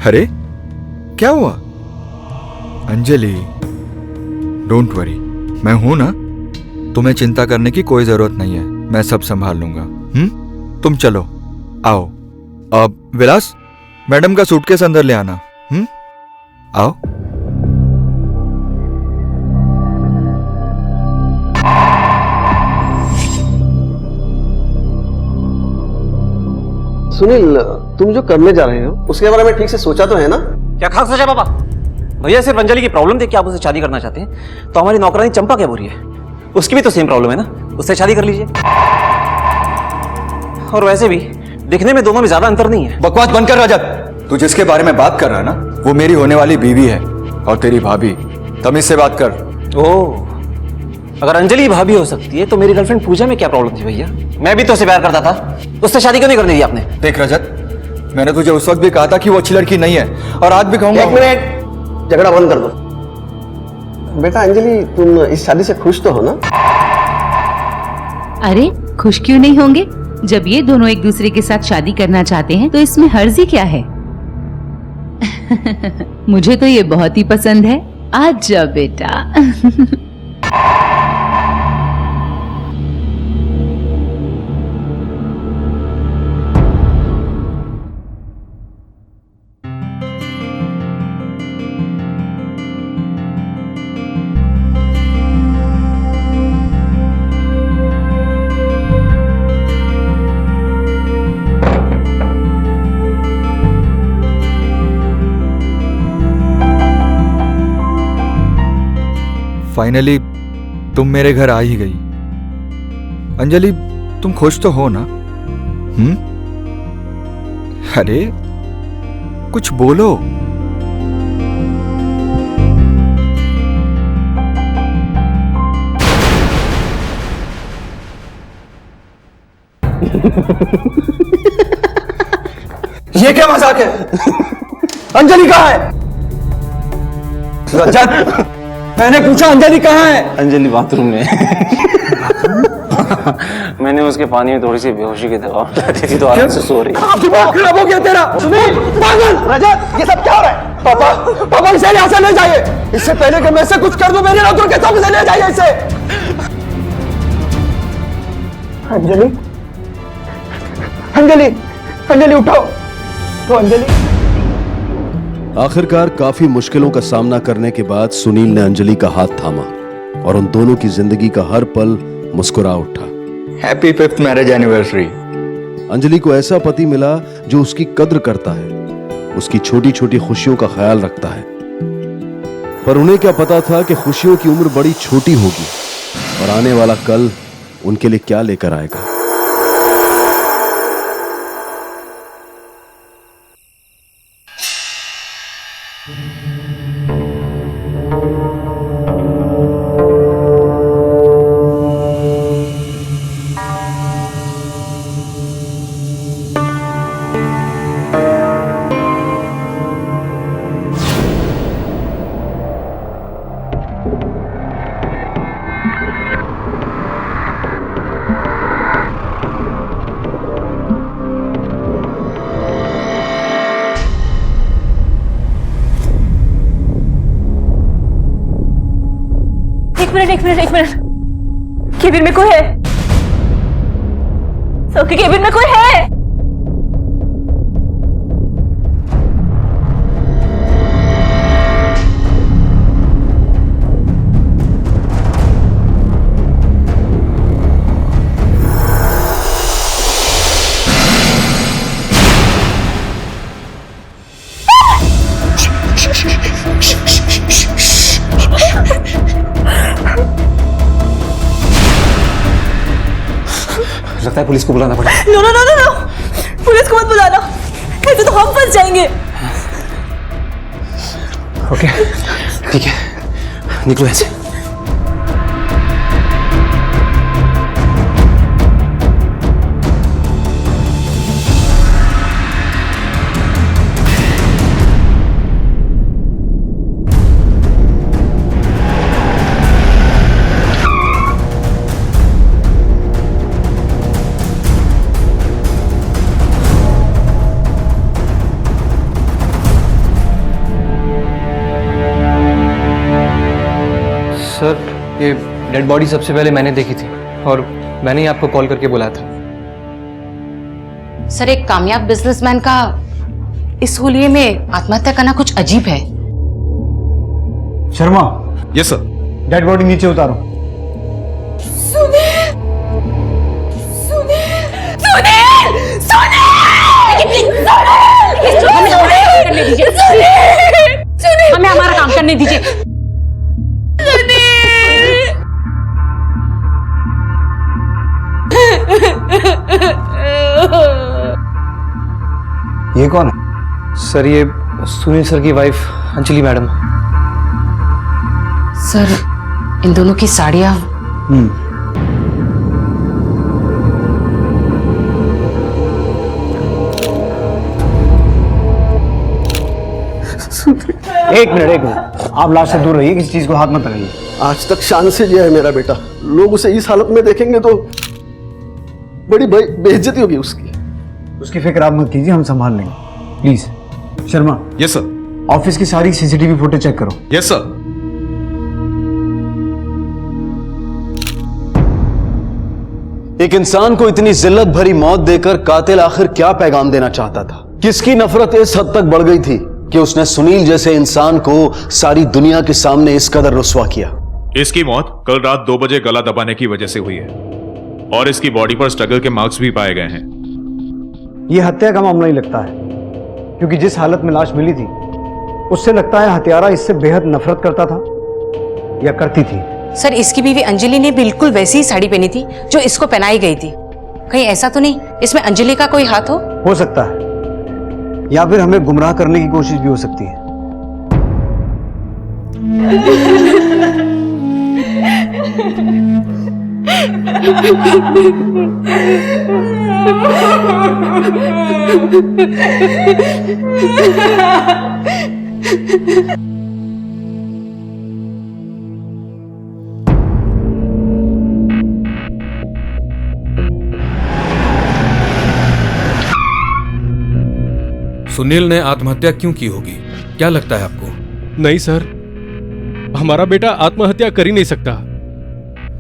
अरे क्या हुआ? अंजलि, डोंट वरी, मैं हूं ना। तुम्हें चिंता करने की कोई जरूरत नहीं है, मैं सब संभाल लूंगा। तुम चलो, आओ। अब विलास, मैडम का सूटकेस अंदर ले आना। आओ। सुनील, तुम जो करने जा रहे हो उसके बारे में ठीक से सोचा तो है ना? क्या खास सोचा पापा? भैया सिर्फ अंजलि की प्रॉब्लम देख के आप उससे शादी करना चाहते हैं, तो हमारी नौकरानी चंपा क्या बोल रही है? उसकी भी तो सेम प्रॉब्लम है ना, उससे शादी कर लीजिए। और वैसे भी दिखने में दोनों में ज्यादा अंतर नहीं है। बकवास बंद कर रजत। तू जिसके बारे में बात कर रहा है ना, वो मेरी होने वाली बीवी है और तेरी भाभी। तमीज से बात कर। ओह, अगर अंजलि भाभी हो सकती है तो मेरी गर्लफ्रेंड पूजा में क्या प्रॉब्लम थी भैया? मैं भी तो उसे प्यार करता था, उससे शादी क्यों नहीं करने दी आपने? देख रजत, मैंने तुझे उस वक्त भी कहा था कि वो अच्छी लड़की नहीं है, और आज भी कहूंगा। एक मिनट, झगड़ा बंद कर दो। बेटा अंजलि, तुम इस शादी से खुश तो हो ना? अरे खुश क्यों नहीं होंगे? जब ये दोनों एक दूसरे के साथ शादी करना चाहते हैं तो इसमें हर्जी क्या है? मुझे तो ये बहुत ही पसंद है। आज जा बेटा। फाइनली तुम मेरे घर आ ही गई। अंजलि, तुम खुश तो हो ना? अरे कुछ बोलो। ये क्या मजाक है? अंजलि कहाँ है? रजत, मैंने पूछा अंजलि कहाँ है? अंजलि बाथरूम में। मैंने उसके पानी में थोड़ी सी बेहोशी की दवा डाली थी तो आराम से सो रही। दिमाग खराब हो गया तेरा? सुनील, पागल! रजत, ये सब क्या हो रहा है? पापा, पापा इसे यहाँ से ले जाइए। इससे पहले कि मैं इसे कुछ कर दूं, मेरे नौकर के सामने से ले जाइए इसे। अंजलि, अंजलि, अंजलि उठो। तो अंजलि। आखिरकार काफी मुश्किलों का सामना करने के बाद सुनील ने अंजलि का हाथ थामा और उन दोनों की जिंदगी का हर पल मुस्कुरा उठा। Happy 5th marriage anniversary. Anjali को ऐसा पति मिला जो उसकी कद्र करता है, उसकी छोटी छोटी खुशियों का ख्याल रखता है। पर उन्हें क्या पता था कि खुशियों की उम्र बड़ी छोटी होगी और आने वाला कल उनके लिए क्या लेकर आएगा। एक मिनट, केबिन में कोई है? सबके केबिन में कोई है? लगता है पुलिस को बुलाना पड़ेगा। No no no no no, police को मत बुलाना, ऐसे तो हम फंस जाएंगे। ओके, ठीक है, निकलो ऐसे। डेड बॉडी सबसे पहले मैंने देखी थी और मैंने ही आपको कॉल करके बुलाया था। सर, एक कामयाब बिजनेसमैन का इस होलिये में आत्महत्या करना कुछ अजीब है। Sharma, yes sir. Dead body नीचे उतारो। हमें हमारा काम करने दीजिए। ये कौन है? सर, ये सुनील सर की वाइफ अंजलि मैडम। सर, इन दोनों की साड़ियां। एक मिनट, आप लाश से दूर रहिए, किसी चीज को हाथ मत लगाइए। आज तक शान से जिया है मेरा बेटा, लोग उसे इस हालत में देखेंगे तो बड़ी बेइज्जती होगी उसकी। उसकी फिक्र आप मत कीजिए, हम संभाल लेंगे। Please Sharma. Yes sir. Office की सारी सीसीटीवी फुटेज चेक करो। Yes sir. एक इंसान को इतनी जिल्लत भरी मौत देकर कातिल आखिर क्या पैगाम देना चाहता था? किसकी नफरत इस हद तक बढ़ गई थी कि उसने सुनील जैसे इंसान को सारी दुनिया के सामने इस कदर रुस्वा किया? इसकी मौत कल रात 2 बजे गला दबाने की वजह से हुई है और इसकी बॉडी पर स्ट्रगल के मार्क्स भी पाए गए हैं। यह हत्या का मामला ही लगता है, क्योंकि जिस हालत में लाश मिली थी उससे लगता है हत्यारा इससे बेहद नफरत करता था या करती थी। सर, इसकी बीवी अंजलि ने बिल्कुल वैसी ही साड़ी पहनी थी जो इसको पहनाई गई थी। कहीं ऐसा तो नहीं इसमें अंजलि का कोई हाथ हो सकता है, या फिर हमें गुमराह करने की कोशिश भी हो सकती है। सुनील ने आत्महत्या क्यों की होगी, क्या लगता है आपको? नहीं सर, हमारा बेटा आत्महत्या कर ही नहीं सकता।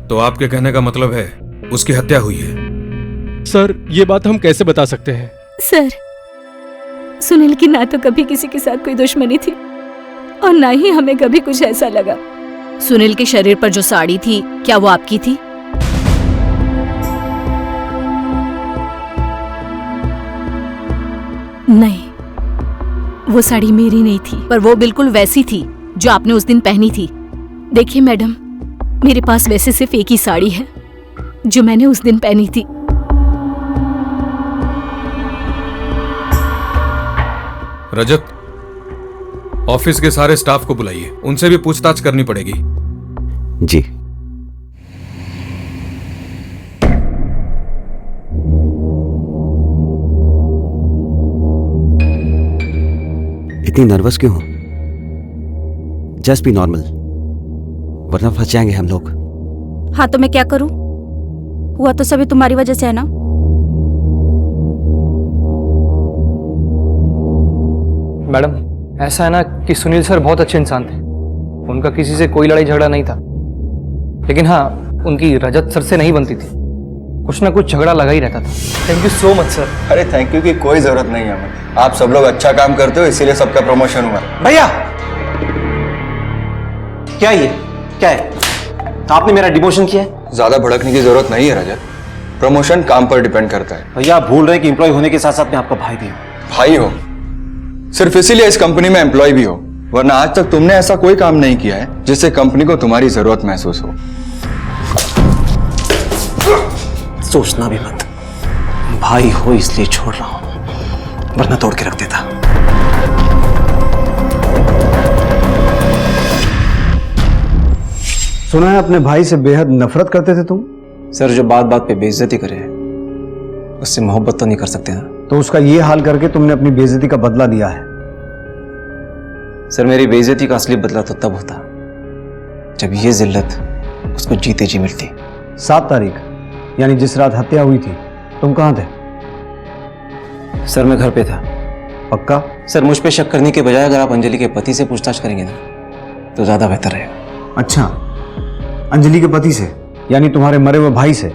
तो आपके कहने का मतलब है उसकी हत्या हुई है? सर, ये बात हम कैसे बता सकते हैं? सर, सुनील की ना तो कभी किसी के साथ कोई दुश्मनी थी और ना ही हमें कभी कुछ ऐसा लगा। सुनील के शरीर पर जो साड़ी थी, क्या वो आपकी थी? नहीं, वो साड़ी मेरी नहीं थी। पर वो बिल्कुल वैसी थी जो आपने उस दिन पहनी थी। देखिए मैडम, मेरे पास वैसे सिर्फ एक ही साड़ी है जो मैंने उस दिन पहनी थी। रजत, ऑफिस के सारे स्टाफ को बुलाइए, उनसे भी पूछताछ करनी पड़ेगी। जी। इतनी नर्वस क्यों हो? जस्ट बी नॉर्मल, वरना फंस जाएंगे हम लोग। हाँ तो मैं क्या करूं? हुआ तो सभी तुम्हारी वजह से है ना। मैडम, ऐसा है ना कि सुनील सर बहुत अच्छे इंसान थे, उनका किसी से कोई लड़ाई झगड़ा नहीं था। लेकिन हाँ, उनकी रजत सर से नहीं बनती थी, कुछ ना कुछ झगड़ा लगा ही रहता था। Thank you so much sir. अरे थैंक यू की कोई जरूरत नहीं है हमें, आप सब लोग अच्छा काम करते हो इसीलिए सबका प्रमोशन हुआ। भैया, क्या ये क्या है? आपने मेरा डिमोशन किया है? ज्यादा भड़कने की जरूरत नहीं है रजत, प्रमोशन काम पर डिपेंड करता है। भैया, आप भूल रहे हैं कि एम्प्लॉय होने के साथ साथ मैं आपका भाई भी हूँ। भाई हो सिर्फ इसीलिए इस कंपनी में एम्प्लॉय भी हो, वरना आज तक तुमने ऐसा कोई काम नहीं किया है जिससे कंपनी को तुम्हारी जरूरत महसूस हो। सोचना भी मत, भाई हो इसलिए छोड़ रहा हूं, वरना तोड़ के रख देता। सुना है अपने भाई से बेहद नफरत करते थे तुम? सर, जो बात बात पे बेइज्जती करे उससे मोहब्बत तो नहीं कर सकते ना। तो उसका ये हाल करके तुमने अपनी बेइज्जती का बदला लिया है। सर, मेरी बेइज्जती का असली बदला तो तब होता जब ये जिल्लत उसको जीते जी मिलती। 7 तारीख यानी जिस रात हत्या हुई थी, तुम कहां थे? सर, मैं घर पे था। पक्का? सर, मुझ पे शक करने के बजाय अगर आप अंजलि के पति से पूछताछ करेंगे ना तो ज्यादा बेहतर रहेगा। अच्छा, अंजलि के पति से, यानी तुम्हारे मरे हुए भाई से?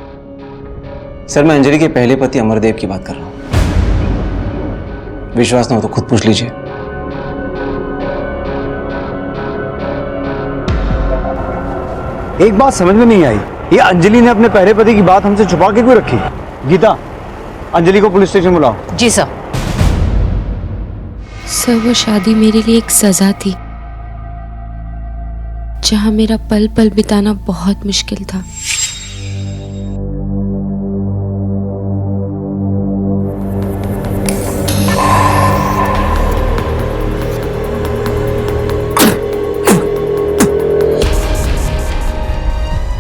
सर मैं अंजलि के पहले पति अमरदेव की बात कर रहा हूँ। विश्वास ना हो तो खुद पूछ लीजिए। एक बात समझ में नहीं आई, ये अंजलि ने अपने पहले पति की बात हमसे छुपा के क्यों रखी? गीता, अंजलि को पुलिस स्टेशन बुलाओ। जी सर। सर वो शादी मेरे लिए एक सजा थी, जहां मेरा पल पल बिताना बहुत मुश्किल था।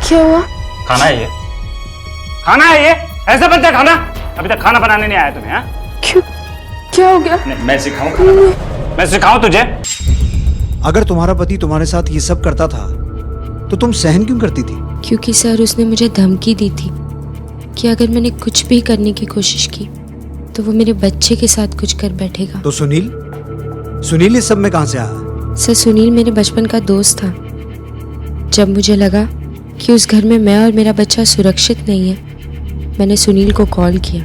क्या हुआ? खाना है ये, खाना है ये, ऐसे बनता है खाना? अभी तक खाना बनाने नहीं आया तुम्हें? हाँ? क्यों? क्या हो गया? मैं सिखाऊं खाना बनाना? मैं सिखाऊं तुझे? अगर तुम्हारा पति तुम्हारे साथ ये सब करता था तो तुम सहन क्यों करती थी? क्योंकि सर उसने मुझे धमकी दी थी कि अगर मैंने कुछ भी करने की कोशिश की तो वो मेरे बच्चे के साथ कुछ कर बैठेगा। तो सुनील इस सब में कहां से आया? सर सुनील मेरे बचपन का दोस्त था। जब मुझे लगा कि उस घर में मैं और मेरा बच्चा सुरक्षित नहीं है, मैंने सुनील को कॉल किया।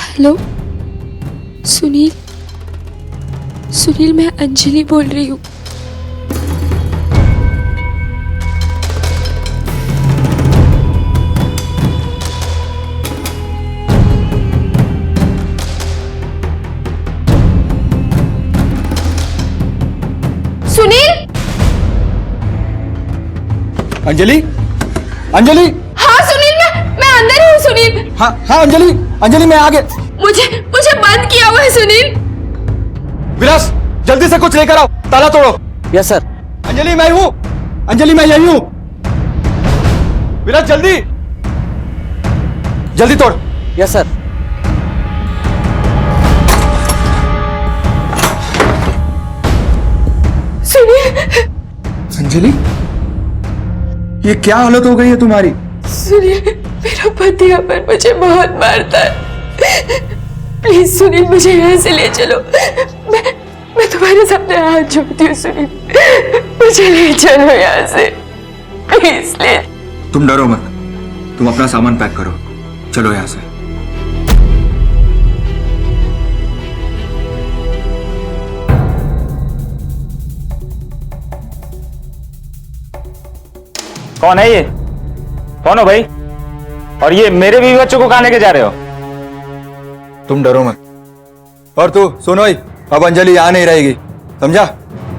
हेलो सुनील, मैं अंजलि बोल रही हूँ। अंजलि, अंजलि। हाँ सुनील, मैं अंदर हूँ सुनील। हाँ हाँ अंजलि, अंजलि मैं आगे। मुझे बंद किया हुआ है सुनील। विलास जल्दी से कुछ लेकर आओ, ताला तोड़ो। Yes sir. अंजलि मैं हूँ, अंजलि मैं यही हूँ। विलास जल्दी जल्दी तोड़। Yes sir. सुनील। अंजलि ये क्या हालत हो गई है तुम्हारी? सुनील मेरा पति अमर मुझे बहुत मारता है। प्लीज सुनील मुझे यहाँ से ले चलो। मैं तुम्हारे सामने हाथ जोड़ती हूँ सुनील, मुझे ले चलो यहाँ से प्लीज। ले। तुम डरो मत, तुम अपना सामान पैक करो, चलो यहाँ से। कौन है ये? कौन हो भाई? और ये मेरे बीवी बच्चों को कहाँ लेके जा रहे हो? तुम डरो मत। और तू सोनोई, अब अंजलि यहाँ नहीं रहेगी, समझा?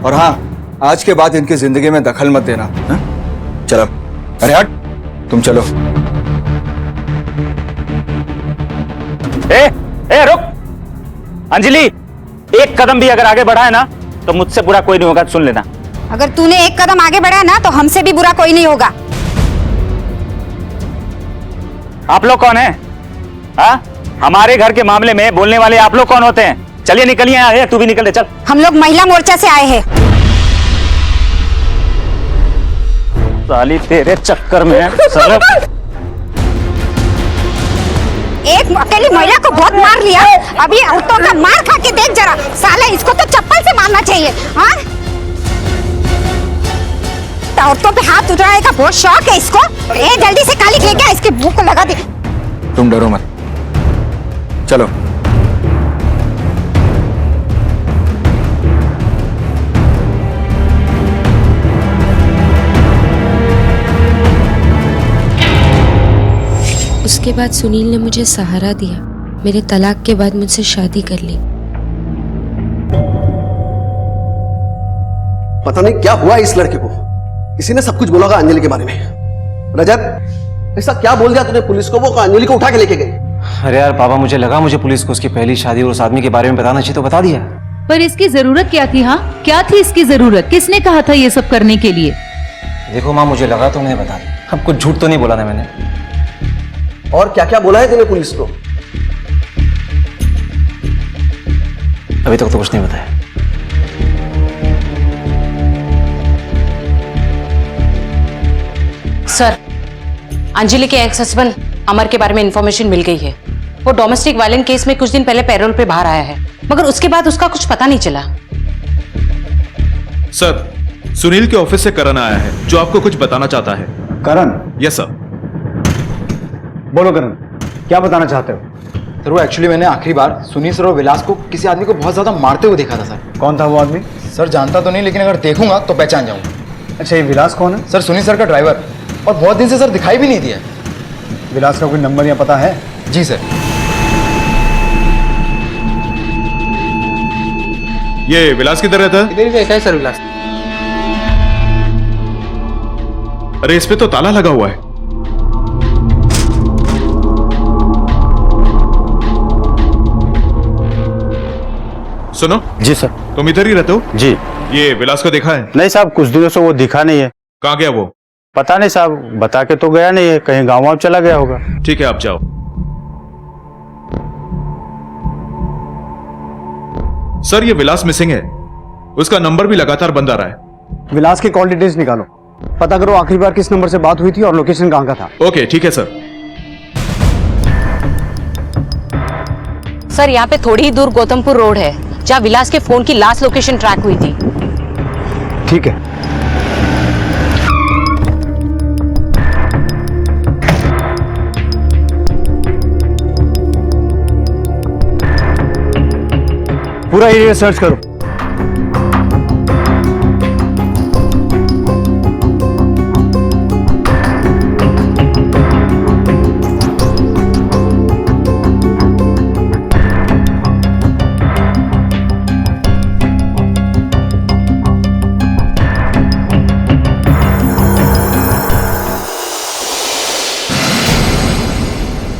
और हाँ, आज के बाद इनकी जिंदगी में दखल मत देना। चलो, अरे हट, तुम चलो। ए रुक! अंजलि, एक कदम भी अगर आगे बढ़ा है ना तो मुझसे बुरा कोई नहीं होगा, सुन लेना। अगर तूने एक कदम आगे बढ़ा ना तो हमसे भी बुरा कोई नहीं होगा। आप लोग कौन हैं? हाँ? हमारे घर के मामले में बोलने वाले आप लोग कौन होते हैं? चलिए निकलिए यहाँ से, तू भी निकल दे, चल। हम लोग महिला मोर्चा से आए हैं। साली तेरे चक्कर में साला एक अकेली महिला को बहुत मार लिया, अभी औरतों का मार खा के देख जरा। साला इसको तो चप्पल से मारना चाहिए। हाँ? औरतों पे हाथ उठाने का बहुत शौक है इसको। जल्दी से काली लेके आ, इसके मुंह को लगा दे। तुम डरो मत, चलो। उसके बाद सुनील ने मुझे सहारा दिया। मेरे तलाक के बाद मुझसे शादी कर ली। पता नहीं क्या हुआ इस लड़के को, किसी ने सब कुछ बोला होगा अंजलि के बारे में। रजत, ऐसा क्या बोल दिया तूने पुलिस को? वो अंजलि को उठा के लेके गई। अरे यार पापा, मुझे लगा मुझे पुलिस को उसकी पहली शादी और उस आदमी के बारे में बताना चाहिए तो बता दिया। पर इसकी जरूरत क्या थी? हाँ, क्या थी इसकी जरूरत? किसने कहा था ये सब करने के लिए? देखो माँ, मुझे लगा तो मैंने बता दिया। अब कुछ झूठ तो नहीं बोला ना मैंने। और क्या क्या बोला है तूने पुलिस को? अभी तक तो कुछ नहीं बताया। सर, अंजलि के एक्स हस्बैंड अमर के बारे में इंफॉर्मेशन मिल गई है। वो डोमेस्टिक वायलेंस केस में कुछ दिन पहले पैरोल पे बाहर आया है, मगर उसके बाद उसका कुछ पता नहीं चला। सर, सुनील के ऑफिस से करण आया है जो आपको कुछ बताना चाहता है। करण? Yes sir. बोलो करण, क्या बताना चाहते हो? सर वो एक्चुअली मैंने आखिरी बार सुनील सर और विलास को किसी आदमी को बहुत ज्यादा मारते हुए देखा था सर। कौन था वो आदमी? सर जानता तो नहीं, लेकिन अगर देखूंगा तो पहचान जाऊंगा। अच्छा, ये विलास कौन है? सर सुनील सर का ड्राइवर, और बहुत दिन से सर दिखाई भी नहीं दिया। विलास का कोई नंबर या पता है? जी सर। ये विलास किधर रहता है? इधर ही रहता है सर विलास। अरे इस पे तो ताला लगा हुआ है। सुनो जी सर। तुम इधर ही रहते हो? जी। ये विलास को देखा है? नहीं साहब, कुछ दिनों से वो दिखा नहीं है। कहाँ गया वो? पता नहीं साहब, बता के तो गया नहीं है, कहीं गाँव चला गया होगा। ठीक है, आप जाओ। सर ये विलास मिसिंग है, उसका नंबर भी लगातार बंद आ रहा है। विलास के कॉल डिटेल्स निकालो, पता करो आखिरी बार किस नंबर से बात हुई थी और लोकेशन कहाँ का था। ओके ठीक है सर। सर यहाँ पे थोड़ी ही दूर गौतमपुर रोड है जहाँ विलास के फोन की लास्ट लोकेशन ट्रैक हुई थी। ठीक है। पूरा एरिया सर्च करो।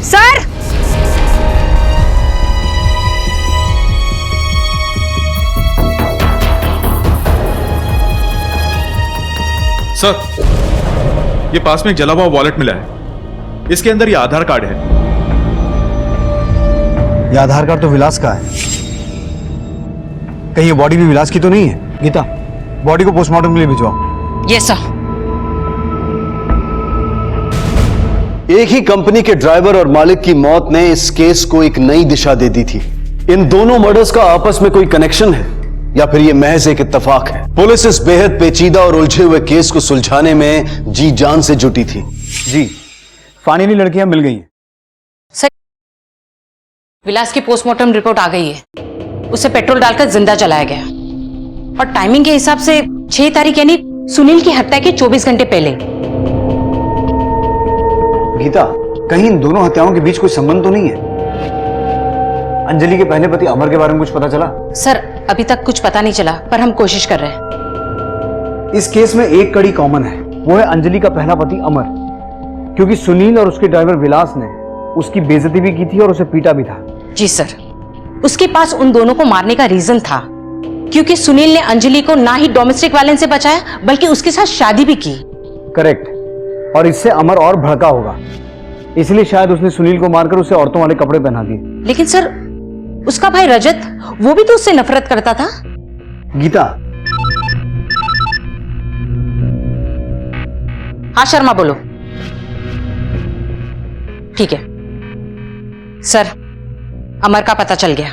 सर सर ये पास में एक जला हुआ वॉलेट मिला है, इसके अंदर ये आधार कार्ड है। ये आधार कार्ड तो विलास का है, कहीं ये बॉडी भी विलास की तो नहीं है? गीता, बॉडी को पोस्टमार्टम के लिए भिजवाओ। Yes sir. एक ही कंपनी के ड्राइवर और मालिक की मौत ने इस केस को एक नई दिशा दे दी थी। इन दोनों मर्डर्स का आपस में कोई कनेक्शन है या फिर ये महज एक इत्तेफाक है? पुलिस इस बेहद पेचीदा और उलझे हुए केस को सुलझाने में जी जान से जुटी थी। जी, फाइनली लड़कियां मिल गई हैं। सर विलास की पोस्टमार्टम रिपोर्ट आ गई है, उसे पेट्रोल डालकर जिंदा जलाया गया और टाइमिंग के हिसाब से 6 तारीख यानी सुनील की हत्या के 24 घंटे पहले। गीता, कहीं इन दोनों हत्याओं के बीच कोई संबंध तो नहीं है? अंजलि के पहले पति अमर के बारे में कुछ पता चला? सर अभी तक कुछ पता नहीं चला, पर हम कोशिश कर रहे हैं। इस केस में एक कड़ी कॉमन है, वो है अंजलि का पहला पति अमर, क्योंकि सुनील और उसके ड्राइवर विलास ने उसकी बेइज्जती भी की थी और उसे पीटा भी था। जी सर, उसके पास उन दोनों को मारने का रीजन था, क्योंकि सुनील ने अंजलि को ना ही डोमेस्टिक वायलेंस से बचाया बल्कि उसके साथ शादी भी की। करेक्ट, और इससे अमर और भड़का होगा, इसलिए शायद उसने सुनील को मारकर उसे औरतों वाले कपड़े पहना दिए। लेकिन सर उसका भाई रजत, वो भी तो उससे नफरत करता था। गीता, हाँ शर्मा बोलो। ठीक है सर, अमर का पता चल गया।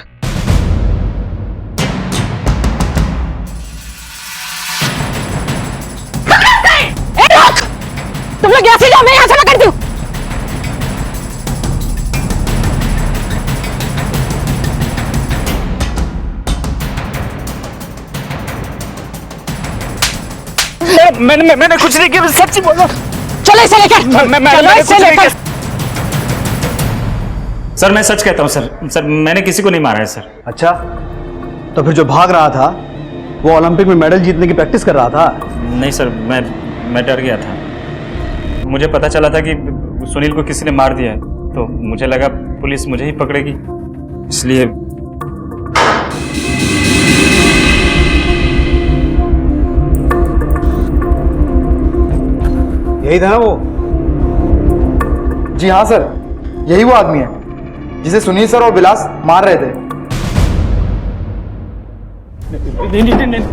तुम लोग यहाँ से जाओ, मैं यहाँ से करती हूँ। मैंने कुछ नहीं किया, सच्ची बोल रहा हूं। चलो इसे लेकर। मैंने कुछ नहीं किया। सर मैं सच कहता हूँ सर, मैंने किसी को नहीं मारा है सर। अच्छा, तो फिर जो भाग रहा था वो ओलंपिक में मेडल जीतने की प्रैक्टिस कर रहा था? नहीं सर, मैं डर गया था। मुझे पता चला था कि सुनील को किसी ने मार दिया है, तो मुझे लगा पुलिस मुझे ही पकड़ेगी, इसलिए। यही था ना वो? जी हाँ सर, यही वो आदमी है जिसे सुनील सर और विलास मार रहे थे। नहीं।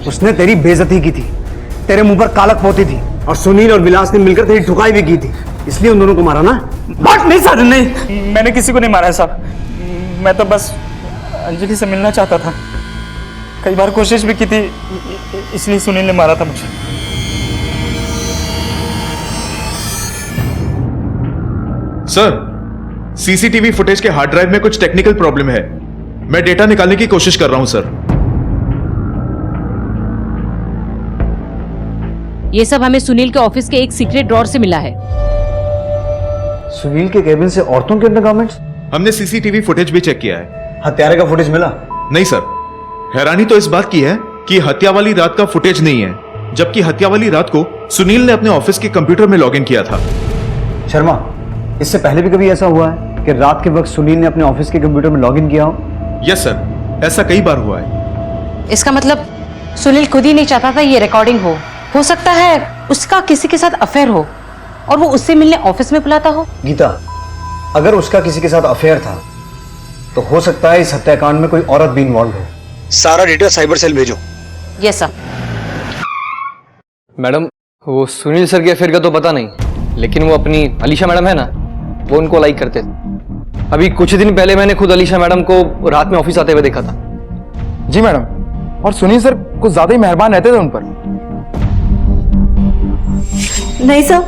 उसने तेरी बेइज्जती की थी, तेरे मुंह पर कालक पोती थी, और सुनील और विलास ने मिलकर तेरी ठुकाई भी की थी, इसलिए उन दोनों को मारा ना? बात नहीं सर, नहीं, मैंने किसी को नहीं मारा है साहब। मैं तो बस अंजलि से मिलना चाहता था। कई बार कोशिश भी की थी, इसलिए सुनील ने मारा था मुझे। सर, सीसीटीवी फुटेज के हार्ड ड्राइव में कुछ टेक्निकल प्रॉब्लम है। मैं डेटा निकालने की कोशिश कर रहा हूं सर। ये सब हमें सुनील के ऑफिस के एक सीक्रेट ड्रॉर से मिला है। सुनील के केबिन से औरतों के अंडरगारमेंट्स? हमने सीसीटीवी फुटेज भी चेक किया है। हत्यारे का फुटेज मिला? नहीं सर, हैरानी तो इस बात की है कि हत्या वाली रात का फुटेज नहीं है, जबकि हत्या वाली रात को सुनील ने अपने ऑफिस के कंप्यूटर में लॉगिन किया था। शर्मा, इससे पहले भी कभी ऐसा हुआ है कि रात के वक्त सुनील ने अपने ऑफिस के कंप्यूटर में लॉगिन किया हो? यस सर, ऐसा कई बार हुआ है। इसका मतलब सुनील खुद ही नहीं चाहता था ये रिकॉर्डिंग हो सकता है उसका किसी के साथ अफेयर हो और वो उससे मिलने ऑफिस में बुलाता हो। गीता, अगर उसका किसी के साथ अफेयर था तो हो सकता है इस हत्याकांड में कोई औरत भी इन्वॉल्व हो। सारा डिटेल साइबर सेल भेजो। Yes sir. मैडम, वो सुनील सर के अफेयर का तो पता नहीं, लेकिन वो अपनी अलीशा मैडम है ना, वो उनको लाइक करते थे। अभी कुछ दिन पहले मैंने खुद अलीशा मैडम को रात में ऑफिस आते हुए देखा था। जी मैडम, और सुनील सर कुछ ज्यादा ही मेहरबान रहते थे उन पर। नहीं सर,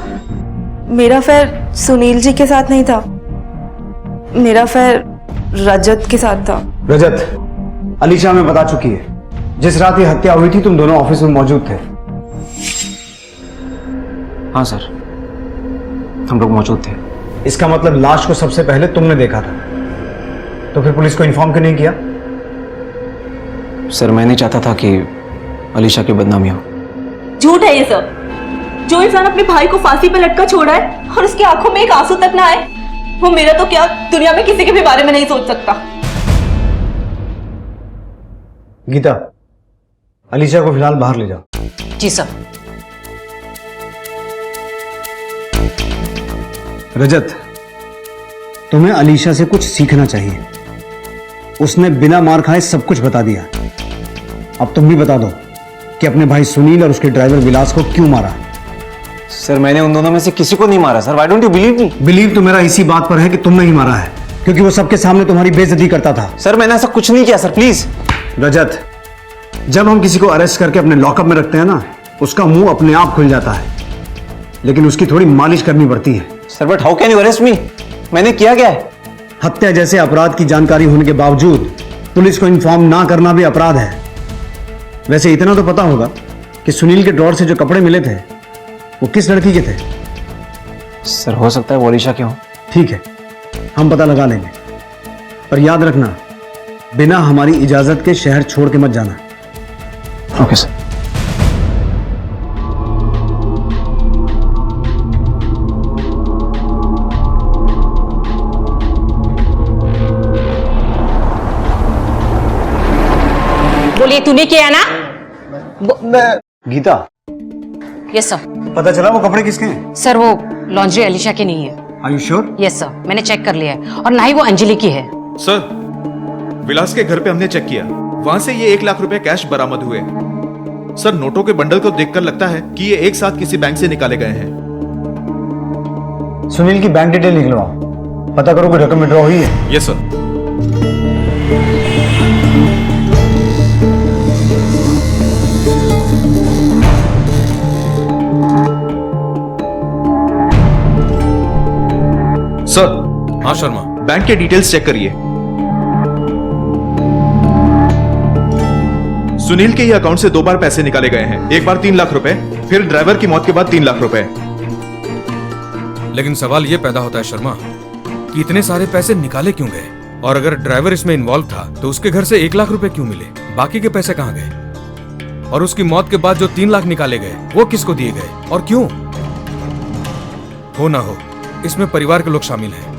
मेरा अफेयर सुनील जी के साथ नहीं था, मेरा अफेयर रजत के साथ था। रजत, अलीशा हमें बता चुकी है, जिस रात ये हत्या हुई थी तुम दोनों ऑफिस में मौजूद थे। हाँ सर, हम लोग मौजूद थे। इसका मतलब लाश को सबसे पहले तुमने देखा था, तो फिर पुलिस को इन्फॉर्म क्यों नहीं किया? सर, मैं नहीं चाहता था कि अलीशा की बदनामी हो। झूठ है ये सब। जो इंसान अपने भाई को फांसी पे लटका छोड़ा है और उसकी आंखों में एक आंसू तक ना आए, वो मेरा तो क्या दुनिया में किसी के भी बारे में नहीं सोच सकता। गीता, अलीशा को फिलहाल बाहर ले जाओ। जी सर। रजत, तुम्हें अलीशा से कुछ सीखना चाहिए। उसने बिना मार खाए सब कुछ बता दिया। अब तुम भी बता दो कि अपने भाई सुनील और उसके ड्राइवर विलास को क्यों मारा। सर, मैंने उन दोनों में से किसी को नहीं मारा sir. Why don't you believe me? Believe तो मेरा इसी बात पर है कि तुमने ही मारा है, क्योंकि वो सबके सामने तुम्हारी बेइज्जती करता था। सर, मैंने ऐसा कुछ नहीं किया सर, प्लीज। रजत, जब हम किसी को अरेस्ट करके अपने लॉकअप में रखते हैं ना, उसका मुंह अपने आप खुल जाता है, लेकिन उसकी थोड़ी मालिश करनी पड़ती है। Sir, but how can you arrest me? मैंने किया क्या है? हत्या जैसे अपराध की जानकारी होने के बावजूद पुलिस को इन्फॉर्म ना करना भी अपराध है। वैसे इतना तो पता होगा कि सुनील के ड्रॉर से जो कपड़े मिले थे वो किस लड़की के थे? सर, हो सकता है वो अलीशा के हो। ठीक है, हम पता लगा लेंगे, पर याद रखना बिना हमारी इजाजत के शहर छोड़ के मत जाना। Okay sir. बोलिए, तूने किया ना? Geeta, yes sir. पता चला वो कपड़े किसके हैं? सर, वो लॉन्ड्री अलीशा की नहीं है। Are you sure? Yes sir, मैंने चेक कर लिया है, और ना ही वो अंजलि की है। सर, विलास के घर पे हमने चेक किया, वहां से ये 1 लाख रुपए कैश बरामद हुए। सर, नोटों के बंडल को देखकर लगता है कि ये एक साथ किसी बैंक से निकाले गए हैं। सुनील की बैंक डिटेल निकलवाओ, पता करो कोई रकम विड्रॉ हुई है। Yes sir. सर। हाँ शर्मा, बैंक के डिटेल्स चेक करिए। सुनील के ही अकाउंट से 2 बार पैसे निकाले गए हैं। एक बार 3 लाख रुपए, फिर ड्राइवर की मौत के बाद 3 लाख रुपए। लेकिन सवाल यह पैदा होता है शर्मा कि इतने सारे पैसे निकाले क्यों गए, और अगर ड्राइवर इसमें इन्वॉल्व था तो उसके घर से 1 लाख रुपए क्यों मिले? बाकी के पैसे कहाँ गए? और उसकी मौत के बाद जो 3 लाख निकाले गए वो किसको दिए गए और क्यों? हो ना हो, इसमें परिवार के लोग शामिल हैं।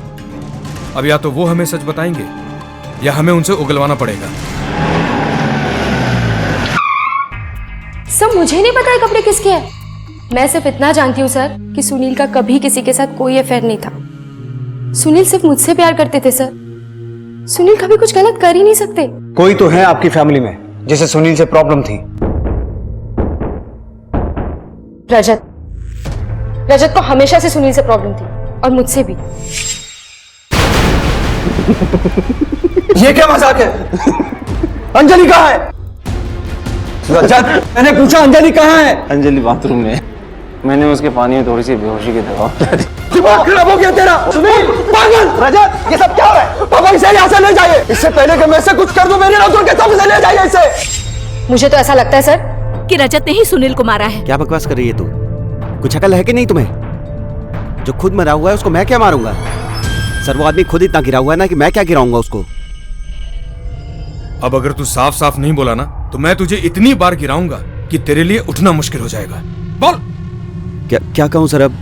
अब या तो वो हमें सच बताएंगे या हमें उनसे उगलवाना पड़ेगा। सर, मुझे नहीं पता है कपड़े किसके हैं। मैं सिर्फ इतना जानती हूँ सर कि सुनील का कभी किसी के साथ कोई अफेयर नहीं था। सुनील सिर्फ मुझसे प्यार करते थे सर। सुनील कभी कुछ गलत कर ही नहीं सकते। कोई तो है आपकी फैमिली में जिसे सुनील से प्रॉब्लम थी, रजत को हमेशा से सुनील से प्रॉब्लम थी और मुझसे भी। ये क्या मजाक है? अंजलि कहाँ है? रजत, मैंने पूछा अंजलि कहाँ है? अंजलि बाथरूम में। मैंने उसके पानी में थोड़ी सी बेहोशी की दवा पिला दी। दिमाग खराब हो गया तेरा? सुनील, पागल! रजत, ये सब क्या है? पापा इसे यहाँ से ले जाइए। इससे पहले कि मैं इसे कुछ कर दूं, मेरे नौकर के सामने से ले जाइए इसे। मुझे तो ऐसा लगता है सर कि रजत ने ही सुनील को मारा है। क्या बकवास कर रही है तू? कुछ अकल है कि नहीं तुम्हें? जो खुद मरा हुआ है उसको मैं क्या मारूंगा? सर वो आदमी खुद इतना गिरा हुआ है ना कि मैं क्या गिराऊंगा उसको। अब अगर तू साफ साफ नहीं बोला ना तो मैं तुझे इतनी बार गिराऊंगा कि तेरे लिए उठना मुश्किल हो जाएगा। बोल। क्या कहूं सर? अब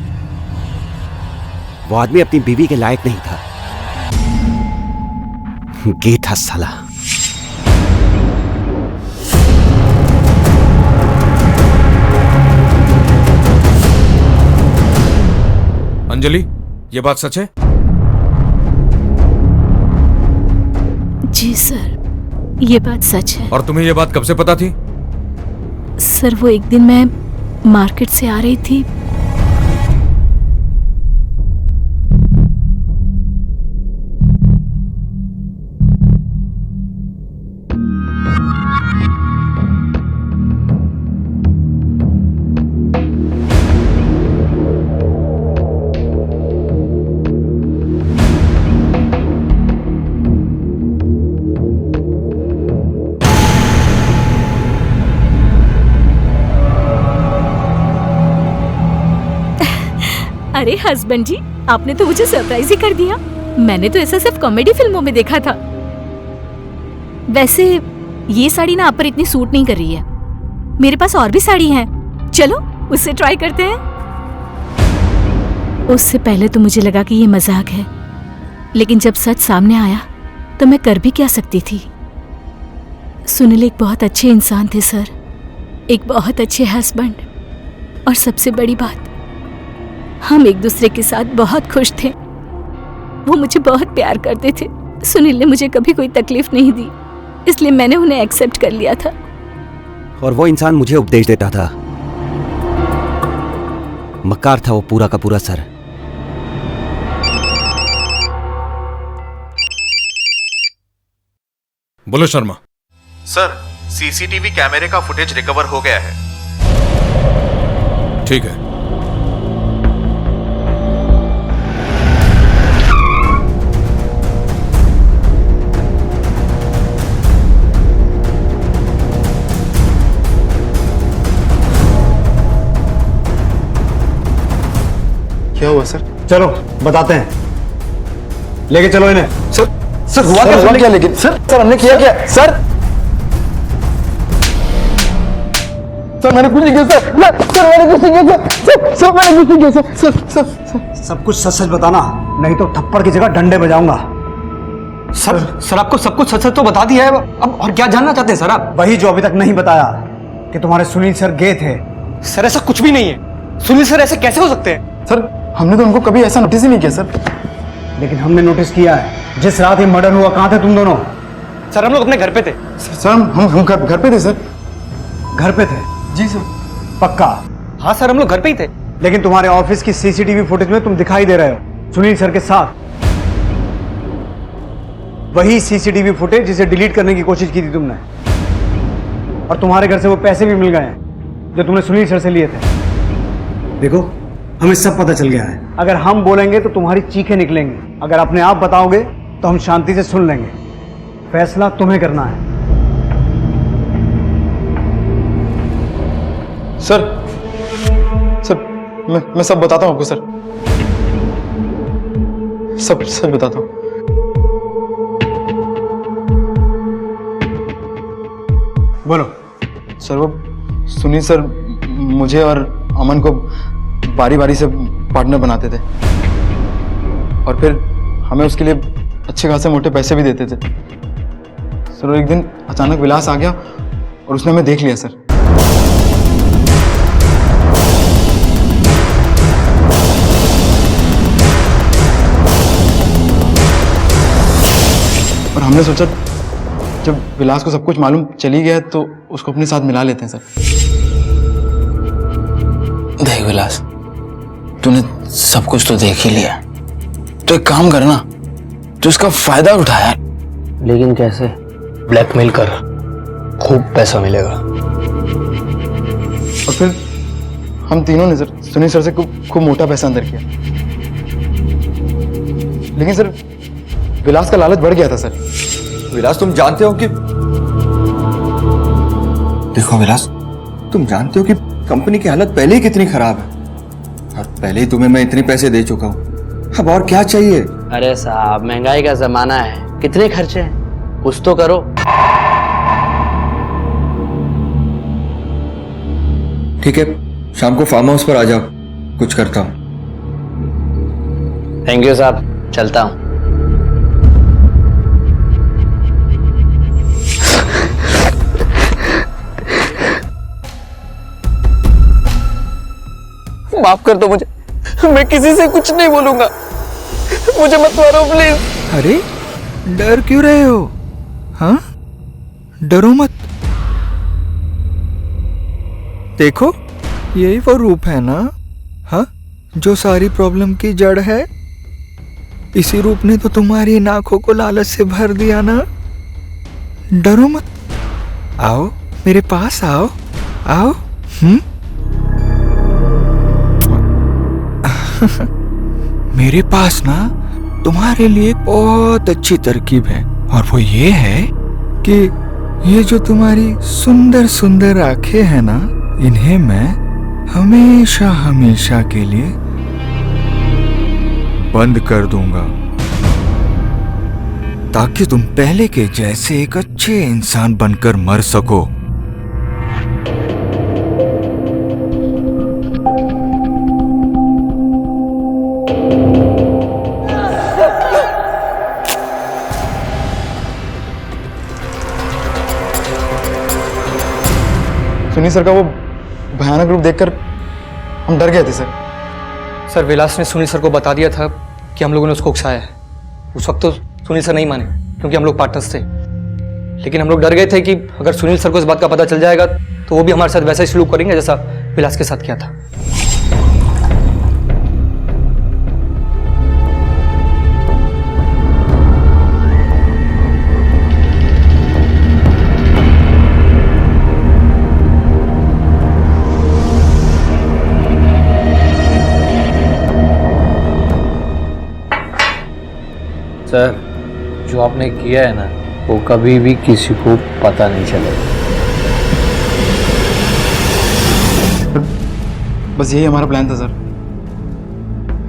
वो आदमी अपनी बीवी के लायक नहीं था। गे था साला। अंजलि, ये बात सच है? जी सर, ये बात सच है। और तुम्हें ये बात कब से पता थी? सर वो एक दिन मैं मार्केट से आ रही थी। अरे हस्बैंड जी, आपने तो मुझे सरप्राइज ही कर दिया। मैंने तो ऐसा सिर्फ कॉमेडी फिल्मों में देखा था। वैसे ये साड़ी ना आप पर इतनी सूट नहीं कर रही है। मेरे पास और भी साड़ी हैं, चलो उससे ट्राई करते हैं। उससे पहले तो मुझे लगा कि ये मजाक है, लेकिन जब सच सामने आया तो मैं कर भी क्या सकती थी। सुनील एक बहुत अच्छे इंसान थे सर, एक बहुत अच्छे हस्बैंड, और सबसे बड़ी बात, हम एक दूसरे के साथ बहुत खुश थे। वो मुझे बहुत प्यार करते थे। सुनील ने मुझे कभी कोई तकलीफ नहीं दी, इसलिए मैंने उन्हें एक्सेप्ट कर लिया था। और वो इंसान मुझे उपदेश देता था। मक्कार था वो पूरा का पूरा सर। बोलो शर्मा। सर, सीसीटीवी कैमरे का फुटेज रिकवर हो गया है। ठीक है। क्या हुआ सर? चलो बताते हैं, लेके चलो इन्हें। सर हुआ क्या? लेकिन सर हमने किया क्या? सर मैंने कुछ नहीं किया सर। मैंने कुछ नहीं किया सर। मैंने कुछ नहीं किया सर। सब कुछ सच सच बताना, नहीं तो थप्पड़ की जगह डंडे बजाऊंगा। सर आपको सब कुछ सच सच तो बता दिया है, अब और क्या जानना चाहते हैं सर आप? वही जो अभी तक नहीं बताया कि तुम्हारे सुनील सर गए थे। सर ऐसा कुछ भी नहीं है। सुनील सर ऐसे कैसे हो सकते हैं? सर हमने तो उनको कभी ऐसा नोटिस ही नहीं किया सर। लेकिन हमने नोटिस किया है। जिस रात ये मर्डर हुआ, कहाँ थे तुम दोनों? सर हम लोग अपने घर पे थे। सर हम घर पे थे सर। घर पे थे? जी सर। पक्का? हाँ सर हम लोग घर पे ही थे। लेकिन तुम्हारे ऑफिस की सीसीटीवी फुटेज में तुम दिखाई दे रहे हो सुनील सर के साथ। वही सीसीटीवी फुटेज जिसे डिलीट करने की कोशिश की थी तुमने, और तुम्हारे घर से वो पैसे भी मिल गए हैं जो तुमने सुनील सर से लिए थे। देखो हमें सब पता चल गया है। अगर हम बोलेंगे तो तुम्हारी चीखें निकलेंगी, अगर अपने आप बताओगे तो हम शांति से सुन लेंगे। फैसला तुम्हें करना है। सर मैं सब बताता हूँ आपको सर। सब बताता हूँ। बोलो। सर वो सुनील सर मुझे और अमन को बारी बारी से पार्टनर बनाते थे, और फिर हमें उसके लिए अच्छे खासे मोटे पैसे भी देते थे सर। एक दिन अचानक विलास आ गया और उसने हमें देख लिया सर। और हमने सोचा जब विलास को सब कुछ मालूम चली गया तो उसको अपने साथ मिला लेते हैं सर। देख विलास, तूने सब कुछ तो देख ही लिया, तो एक काम कर ना, तो इसका फायदा उठाया। लेकिन कैसे? ब्लैकमेल कर, खूब पैसा मिलेगा। और फिर हम तीनों ने सर सुनील सर से खूब मोटा पैसा अंदर किया, लेकिन सर विलास का लालच बढ़ गया था सर। विलास, तुम जानते हो कि देखो विलास, तुम जानते हो कि कंपनी की हालत पहले ही कितनी खराब है, और पहले ही तुम्हें मैं इतने पैसे दे चुका हूं। अब और क्या चाहिए? अरे साहब, महंगाई का जमाना है, कितने खर्चे हैं, कुछ तो करो। ठीक है, शाम को फार्म हाउस पर आ जाओ, कुछ करता हूं। थैंक यू साहब, चलता हूं। माफ कर दो मुझे, मैं किसी से कुछ नहीं बोलूंगा, मुझे मत मारो प्लीज। अरे डर क्यों रहे हो? हाँ, डरो मत। देखो, यही वो रूप है ना, हाँ, जो सारी प्रॉब्लम की जड़ है। इसी रूप ने तो तुम्हारी इन आंखों को लालच से भर दिया ना। डरो मत, आओ मेरे पास, आओ आओ। मेरे पास ना तुम्हारे लिए एक बहुत अच्छी तरकीब है, और वो ये है कि ये जो तुम्हारी सुंदर सुंदर आंखें हैं ना, इन्हें मैं हमेशा हमेशा के लिए बंद कर दूंगा, ताकि तुम पहले के जैसे एक अच्छे इंसान बनकर मर सको। सुनील सर का वो भयानक रूप देखकर हम डर गए थे सर। सर, विलास ने सुनील सर को बता दिया था कि हम लोगों ने उसको उकसाया है। उस वक्त तो सुनील सर नहीं माने, क्योंकि हम लोग पार्टनर्स थे। लेकिन हम लोग डर गए थे कि अगर सुनील सर को इस बात का पता चल जाएगा तो वो भी हमारे साथ वैसा ही सलूक करेंगे जैसा विलास के साथ किया था। सर, जो आपने किया है ना, वो कभी भी किसी को पता नहीं चलेगा। बस यही हमारा प्लान था सर,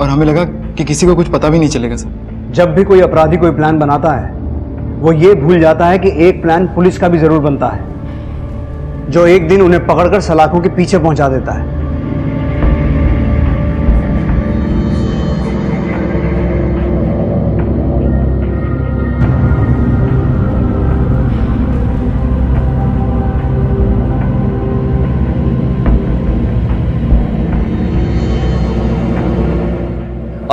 और हमें लगा कि किसी को कुछ पता भी नहीं चलेगा सर। जब भी कोई अपराधी कोई प्लान बनाता है, वो ये भूल जाता है कि एक प्लान पुलिस का भी जरूर बनता है, जो एक दिन उन्हें पकड़कर सलाखों के पीछे पहुंचा देता है।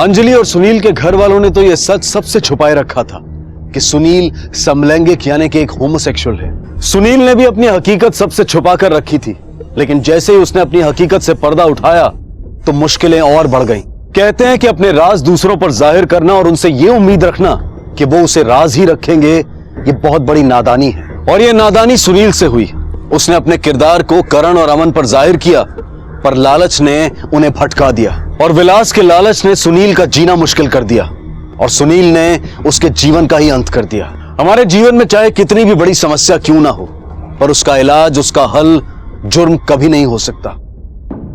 अंजलि और सुनील के घर वालों ने तो यह सच सबसे छुपाए रखा था कि सुनील समलैंगिक यानी कि एक होमोसेक्सुअल है। सुनील ने भी अपनी हकीकत सबसे छुपा कर रखी थी, लेकिन जैसे ही उसने अपनी हकीकत से पर्दा उठाया तो मुश्किलें और बढ़ गईं। कहते हैं कि अपने राज दूसरों पर जाहिर करना और उनसे ये उम्मीद रखना कि वो उसे राज ही रखेंगे, ये बहुत बड़ी नादानी है। और ये नादानी सुनील से हुई। उसने अपने किरदार को करण और अमन पर जाहिर किया, पर लालच ने उन्हें भटका दिया, और विलास के लालच ने सुनील का जीना मुश्किल कर दिया, और सुनील ने उसके जीवन का ही अंत कर दिया। हमारे जीवन में चाहे कितनी भी बड़ी समस्या क्यों ना हो, पर उसका इलाज, उसका हल जुर्म कभी नहीं हो सकता।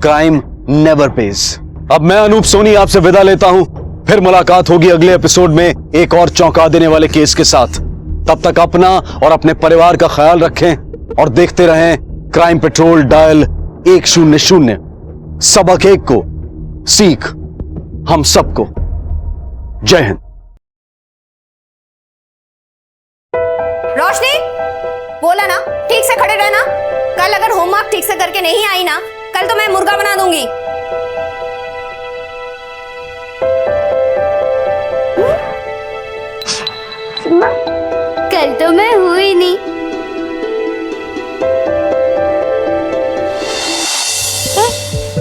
Crime never page. अब मैं अनूप सोनी आपसे विदा लेता हूं, फिर मुलाकात होगी अगले एपिसोड में एक और चौंका देने वाले केस के साथ। तब तक अपना और अपने परिवार का ख्याल रखें और देखते रहें क्राइम पेट्रोल डायल 100। सबक एक को, सीख हम सबको। जय हिंद। रोशनी, बोला ना ठीक से खड़े रहना। कल अगर होमवर्क ठीक से करके नहीं आई ना, कल तो मैं मुर्गा बना दूंगी। कल तो मैं हुई नहीं।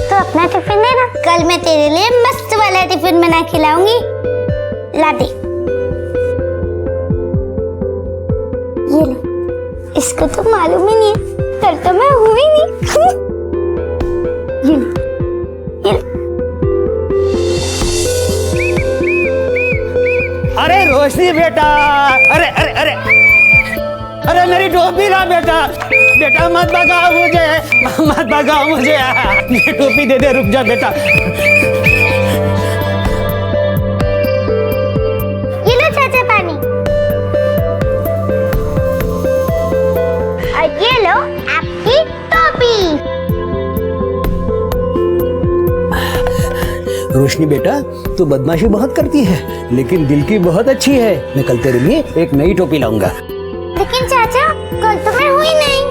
तो अपना टिफिन तुम्हारे टिफिन में ना खिलाऊंगी। लाते ये लो, इसको तो मालूम ही नहीं है, कल तो मैं हुई नहीं। ये लो, ये लो। अरे रोशनी बेटा, अरे अरे अरे अरे मेरी टोपी ना बेटा, बेटा मत भगाओ मुझे, मत भगाओ मुझे, ये टोपी दे दे, रुक जा बेटा। ये लो चाचा पानी, और ये लो आपकी टोपी। रोशनी बेटा, तू बदमाशी बहुत करती है, लेकिन दिल की बहुत अच्छी है। मैं कल तेरे लिए एक नई टोपी लाऊंगा। लेकिन चाचा, कल तो मैं हुई नहीं।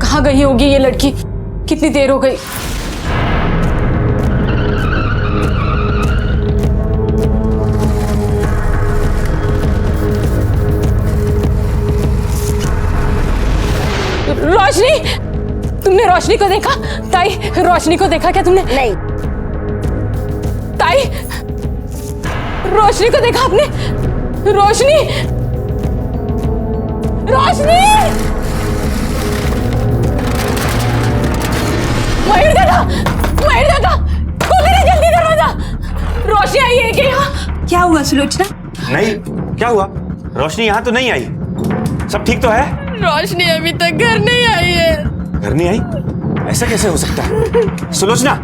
कहाँ गई होगी ये लड़की? कितनी देर हो गई? रोशनी, तुमने रोशनी को देखा? ताई, रोशनी को देखा क्या तुमने? नहीं। ताई, रोशनी को देखा आपने? रोशनी, रोशनी, मयूर दादा, मयूर दादा, खोलो ना जल्दी दरवाजा। रोशनी आई है क्या यहाँ? क्या हुआ सुलोचना? नहीं, क्या हुआ? रोशनी यहाँ तो नहीं आई। सब ठीक तो है? रोशनी अभी तक घर नहीं आई है। घर नहीं आई? ऐसा कैसे हो सकता है? सुलोचना,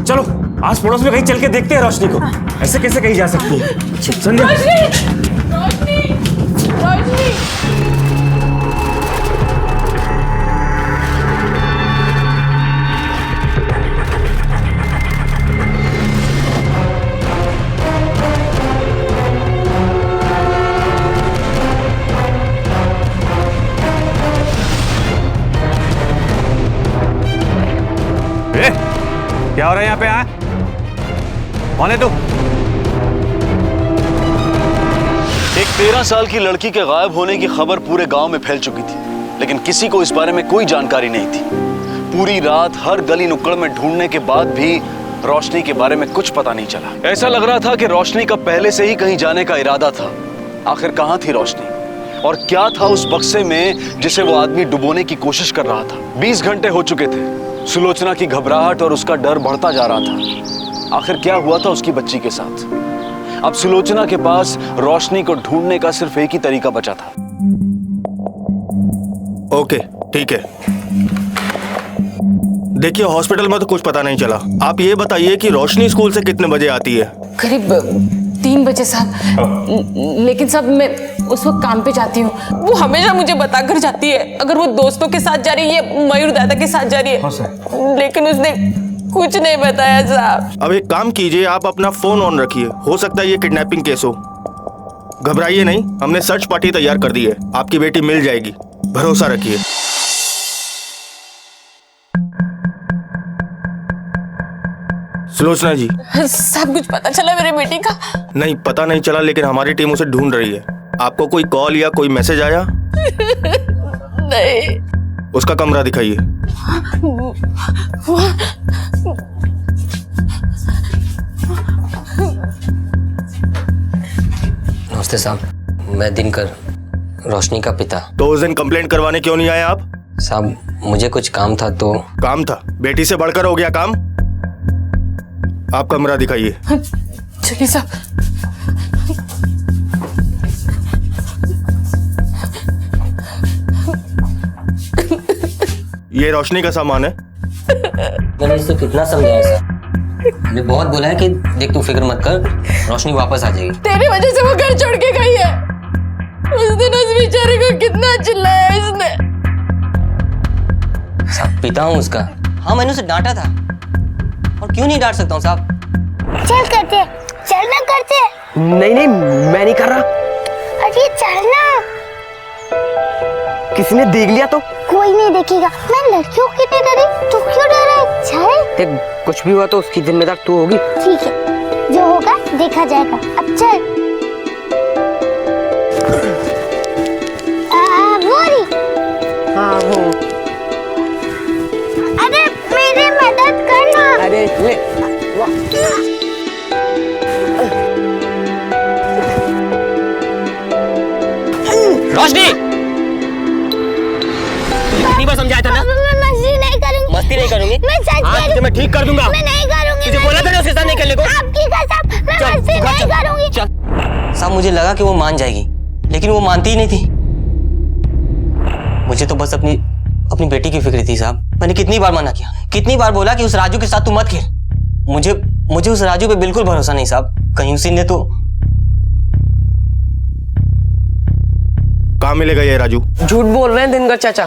चलो आस पड़ोस में कहीं चल के देखते हैं रोशनी को। ऐसे कैसे कहीं जा सकती है? संध्या, रोशनी, रोशनी। क्या हो रहा है यहाँ पे? कौन है तू? एक 13 साल की लड़की के गायब होने की खबर पूरे गांव में फैल चुकी थी, लेकिन किसी को इस बारे में कोई जानकारी नहीं थी। पूरी रात हर गली नुक्कड़ में ढूंढने के बाद भी रोशनी के बारे में कुछ पता नहीं चला। ऐसा लग रहा था कि रोशनी का पहले से ही कहीं जाने का इरादा था। आखिर कहाँ थी रोशनी, और क्या था उस बक्से में जिसे वो आदमी डुबोने की कोशिश कर रहा था? 20 घंटे हो चुके थे। सुलोचना की घबराहट और उसका डर बढ़ता जा रहा था। आखिर क्या हुआ था उसकी बच्ची के साथ? अब सुलोचना के पास रोशनी को ढूंढने का सिर्फ एक ही तरीका बचा था। ओके, ठीक है। देखिए, हॉस्पिटल में तो कुछ पता नहीं चला। आप ये बताइए कि रोशनी स्कूल से कितने बजे आती है? करीब 3 बजे साहब। लेकिन साहब मैं उस वक्त काम पे जाती हूँ। वो हमेशा मुझे बताकर जाती है अगर वो दोस्तों के साथ जा रही है, मयूर दादा के साथ जा रही है। लेकिन उसने कुछ नहीं बताया साहब। अब एक काम कीजिए, आप अपना फोन ऑन रखिए। हो सकता है ये किडनैपिंग केस हो। घबराइए नहीं, हमने सर्च पार्टी तैयार कर दी है। आपकी बेटी मिल जाएगी, भरोसा रखिए। सुलोचना जी। सब कुछ पता चला मेरे बेटी का? नहीं, पता नहीं चला, लेकिन हमारी टीम उसे ढूंढ रही है। आपको कोई कॉल या कोई मैसेज आया? नहीं। उसका कमरा दिखाइए। नमस्ते साहब, मैं दिनकर, रोशनी का पिता। तो उस दिन कंप्लेंट करवाने क्यों नहीं आए आप? साहब मुझे कुछ काम था तो। काम था? बेटी से बढ़कर हो गया काम। आप कमरा दिखाइए। चलिए साहब। ये रोशनी का सामान है। मैंने इसको कितना समझाया सर? मैंने बहुत बोला है कि देख तू फिक्र मत कर, रोशनी वापस आ जाएगी। तेरी वजह से वो घर छोड़ के गई है। उस दिन उस बेचारे को कितना चिल्लाया इसने। साहब पिता हूँ उसका। हाँ मैंने उसे डांटा था, और क्यों नहीं डांट सकता हूँ साहब? चल करते, चलना करते। नहीं नहीं, मैं नहीं कर रहा। अरे चलना। किसी ने देख लिया तो? कोई नहीं देखेगा। मैं लड़कियों की नहीं डरी, तू क्यों डर रहा है? चल। देख, कुछ भी हुआ तो उसकी जिम्मेदार तू होगी। ठीक है, जो होगा देखा जाएगा। अब चल। वो रही। हाँ वो। अरे ले रोशनी, कितनी बार समझाया था ना? मैं मस्ती नहीं करूंगी। मस्ती नहीं करूंगी? मैं सच कह रही हूँ। मैं ठीक कर दूंगा। मैं नहीं करूंगी। तुझे बोला था ना उसके साथ नहीं खेलने को? आपकी कसम, मैं मस्ती नहीं करूंगी। साहब मुझे लगा कि वो मान जाएगी, लेकिन वो मानती ही नहीं थी। मुझे तो बस अपनी बेटी की फिक्र थी साहब। मैंने कितनी बार मना किया, कितनी बार बोला कि उस राजू के साथ तू मत खेल। मुझे उस राजू पे बिल्कुल भरोसा नहीं साहब। कहीं उसी ने तो। कहाँ मिलेगा ये राजू? झूठ बोल रहे हैं दिनकर चाचा।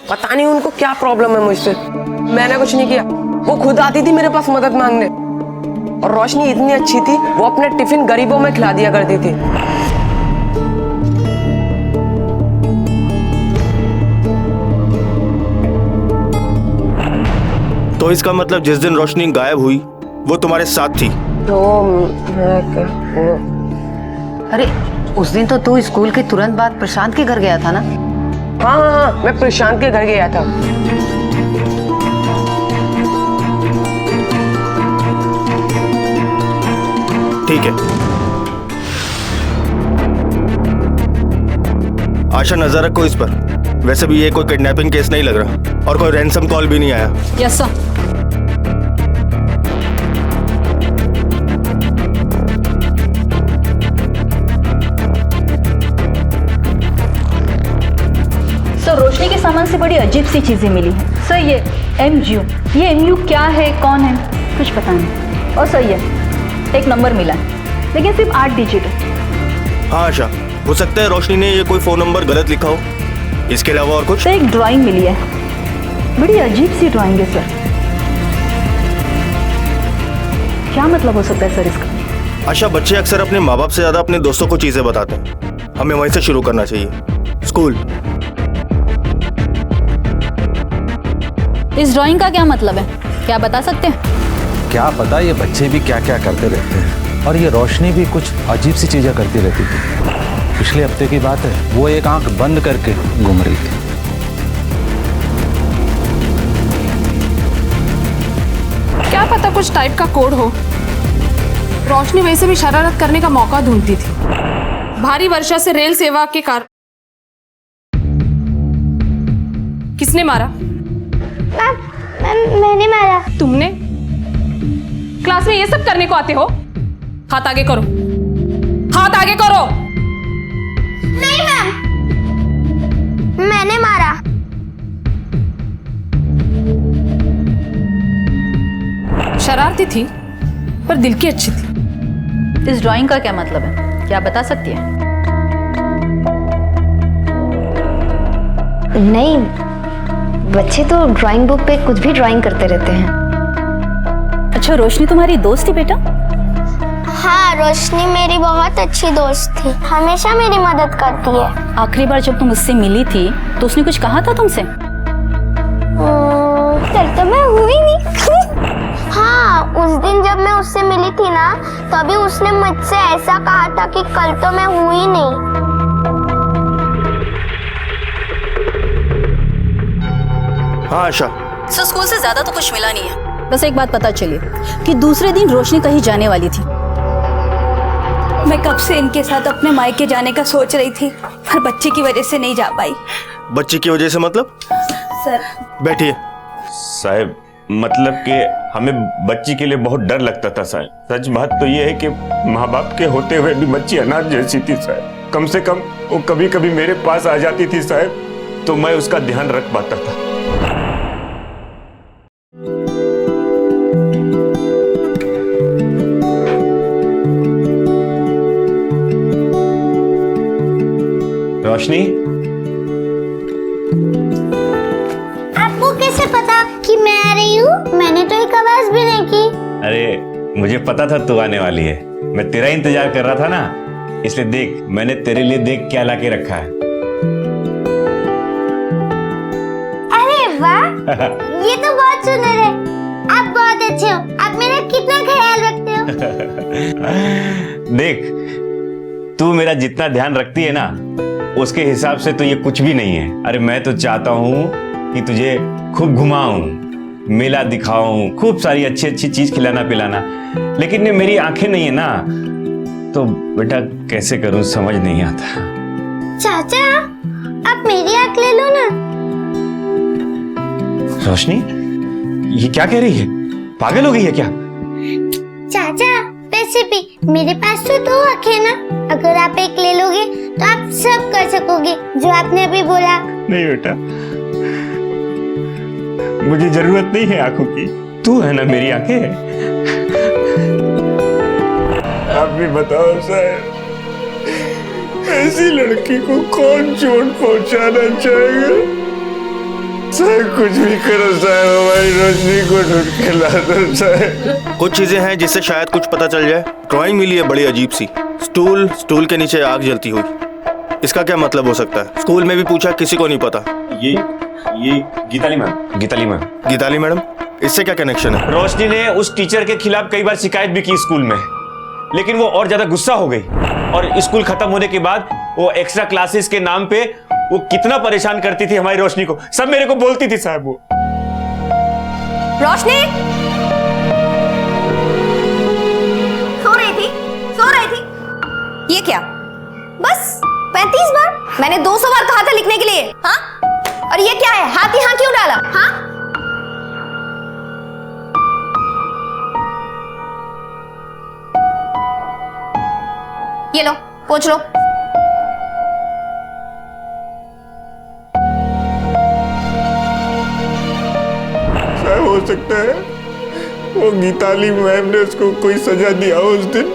पता नहीं उनको क्या प्रॉब्लम है मुझसे। मैंने कुछ नहीं किया, वो खुद आती थी मेरे पास मदद मांगने। और रोशनी इतनी अच्छी थी, वो अपने टिफिन गरीबों में खिला दिया करती थी। तो इसका मतलब जिस दिन रोशनी गायब हुई वो तुम्हारे साथ थी? तो अरे उस दिन तो तू स्कूल के तुरंत बाद प्रशांत के घर गया था ना? हाँ, मैं प्रशांत के घर गया था। ठीक है। आशा नजर रखो इस पर। वैसे भी ये कोई किडनैपिंग केस नहीं लग रहा और कोई रैंसम कॉल भी नहीं आया। Yes sir. सर रोशनी के सामान से बड़ी अजीब सी चीजें मिली हैं। सर ये MU, ये MU क्या है, कौन है, कुछ पता नहीं। और सर ये एक नंबर मिला है, लेकिन सिर्फ 8 डिजिट है। हाँ आशा, हो सकता है रोशनी ने ये कोई फोन नंबर गलत लिखा हो। इसके अलावा और कुछ? सर एक ड्राइंग मिली है, बड़ी अजीब सी ड्राइंग है सर। क्या मतलब हो सकता है सर इसका? आशा, बच्चे अक्सर अपने माँ बाप से ज्यादा अपने दोस्तों को चीजें बताते हैं। हमें वहीं से शुरू करना चाहिए। स्कूल। इस ड्राइंग का क्या मतलब है, क्या बता सकते हैं? क्या पता ये बच्चे भी क्या क्या करते रहते हैं। और ये रोशनी भी कुछ अजीब सी चीजें करती रहती थी। पिछले हफ्ते की बात है, वो एक आंख बंद करके घूम रही थी। क्या पता कुछ टाइप का कोड हो। रोशनी वैसे भी शरारत करने का मौका ढूंढती थी। भारी वर्षा से रेल सेवा के कारण किसने मारा? मैंने मारा। तुमने? क्लास में ये सब करने को आते हो? हाथ आगे करो, हाथ आगे करो। नहीं मैम, मैंने मारा। शरारती थी पर दिल की अच्छी थी। इस ड्राइंग का क्या मतलब है, क्या बता सकती है? नहीं, बच्चे तो ड्राइंग बुक पे कुछ भी ड्राइंग करते रहते हैं। अच्छा रोशनी तुम्हारी दोस्त थी बेटा? हाँ, रोशनी मेरी बहुत अच्छी दोस्त थी, हमेशा मेरी मदद करती है। आखिरी बार जब तुम उससे मिली थी तो उसने कुछ कहा था तुमसे? कल तो मैं हुई नहीं। हाँ, उस दिन जब मैं उससे मिली थी ना, तभी उसने मुझसे ऐसा कहा था कि कल तो मैं हुई नहीं। हाँ आशा। सर स्कूल से ज्यादा तो कुछ मिला नहीं है, बस एक बात पता चली कि दूसरे दिन रोशनी कहीं जाने वाली थी। मैं कब से इनके साथ अपने मायके जाने का सोच रही थी, पर बच्चे की वजह से नहीं जा पाई। बच्चे की वजह से मतलब? सर बैठिए। साहब मतलब कि हमें बच्ची के लिए बहुत डर लगता था साहब। सच बात तो ये है कि माँ बाप के होते हुए भी बच्ची अनाथ जैसी थी साहब। कम से कम वो कभी कभी मेरे पास आ जाती थी साहब, तो मैं उसका ध्यान रख पाता था। रोशनी, आपको कैसे पता कि मैं आ रही हूँ? मैंने तो एक आवाज भी नहीं की। अरे मुझे पता था तू आने वाली है, मैं तेरा इंतजार कर रहा था ना, इसलिए देख मैंने तेरे लिए देख क्या लाके रखा है। अरे वाह, ये तो बहुत सुंदर है। आप बहुत अच्छे हो, आप मेरा कितना ख्याल रखते हो। देख तू मेरा जितना ध्यान रखती है ना, उसके हिसाब से तो ये कुछ भी नहीं है। अरे मैं तो चाहता हूँ कि तुझे खूब घुमाऊं, मेला दिखाऊं, खूब सारी अच्छी अच्छी चीज खिलाना पिलाना, लेकिन ये मेरी आंखें नहीं है ना, तो बेटा कैसे करूं समझ नहीं आता। चाचा आप मेरी आंख ले लो ना। रोशनी ये क्या कह रही है, पागल हो गई है क्या? चाचा वैसे भी मेरे पास तो 2 आंखें ना, अगर आप एक ले लोगे तो आप सब कर सकोगे जो आपने अभी बोला। नहीं बेटा, मुझे जरूरत नहीं है आंखों की, तू है ना मेरी आंखें। आप भी बताओ साहब, ऐसी लड़की को कौन चोट पहुंचाना चाहेगा? साहब कुछ भी करो साहब, हमारी रोशनी को ढूंढ के ला दो साहब। कुछ चीजें हैं जिससे शायद कुछ पता चल जाए। ड्राइंग मिली है बड़ी अजीब सी, स्टूल के नीचे आग जलती हुई। इसका क्या मतलब हो सकता है? स्कूल में भी पूछा, किसी को नहीं पता। ये गीताली मैडम, इससे क्या कनेक्शन है? रोशनी ने उस टीचर के खिलाफ कई बार शिकायत भी की स्कूल में, लेकिन वो और ज्यादा गुस्सा हो गई और स्कूल खत्म होने के बाद वो एक्स्ट्रा क्लासेस के नाम पे वो कितना परेशान करती थी हमारी रोशनी को, सब मेरे को बोलती थी साहब। वो रोशनी सो रही थी। ये क्या बस 35 बार? मैंने 200 बार कहा था लिखने के लिए। हाँ, और ये क्या है, हाथ यहाँ क्यों डाला? हाँ, ये लो पोंछ लो। साहब हो सकता है वो गीताली मैम ने उसको कोई सजा दिया हो उस दिन।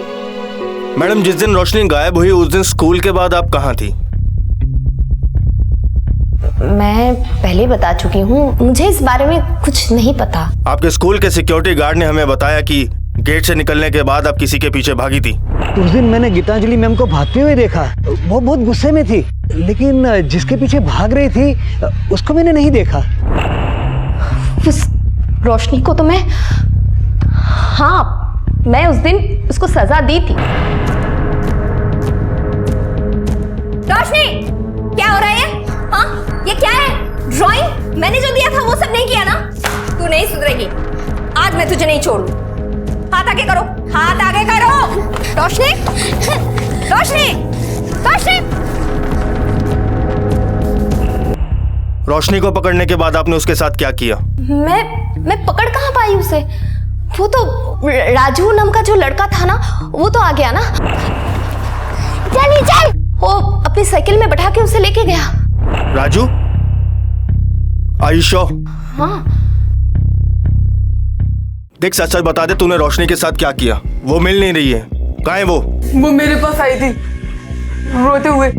मैडम जिस दिन रोशनी गायब हुई उस दिन स्कूल के बाद आप कहाँ थी? मैं पहले बता चुकी हूँ, मुझे इस बारे में कुछ नहीं पता। आपके स्कूल के सिक्योरिटी गार्ड ने हमें बताया कि गेट से निकलने के बाद आप किसी के पीछे भागी थी। उस दिन मैंने गीतांजलि मैम को भागते हुए देखा, वो बहुत गुस्से में थी, लेकिन जिसके पीछे भाग रही थी उसको मैंने नहीं देखा। उस रोशनी को तो मैं उस दिन उसको सजा दी थी। रोशनी क्या हो रहा है? हाँ, ये क्या है? ड्राइंग मैंने जो दिया था वो सब नहीं किया ना? तू नहीं सुधरेगी, आज मैं तुझे नहीं छोड़ू। हाथ आगे करो, हाथ आगे करो। रोशनी रोशनी रोशनी रोशनी को पकड़ने के बाद आपने उसके साथ क्या किया? मैं पकड़ कहाँ पाई उसे? वो तो राजू नाम का जो लड़का था ना, वो तो आ गया ना। चल वो अपनी साइकिल में बैठा के उसे लेके गया। राजू? आयुष? हाँ। देख सच सच बता दे, तूने रोशनी के साथ क्या किया? वो मिल नहीं रही है, कहाँ है वो? वो मेरे पास आई थी रोते हुए।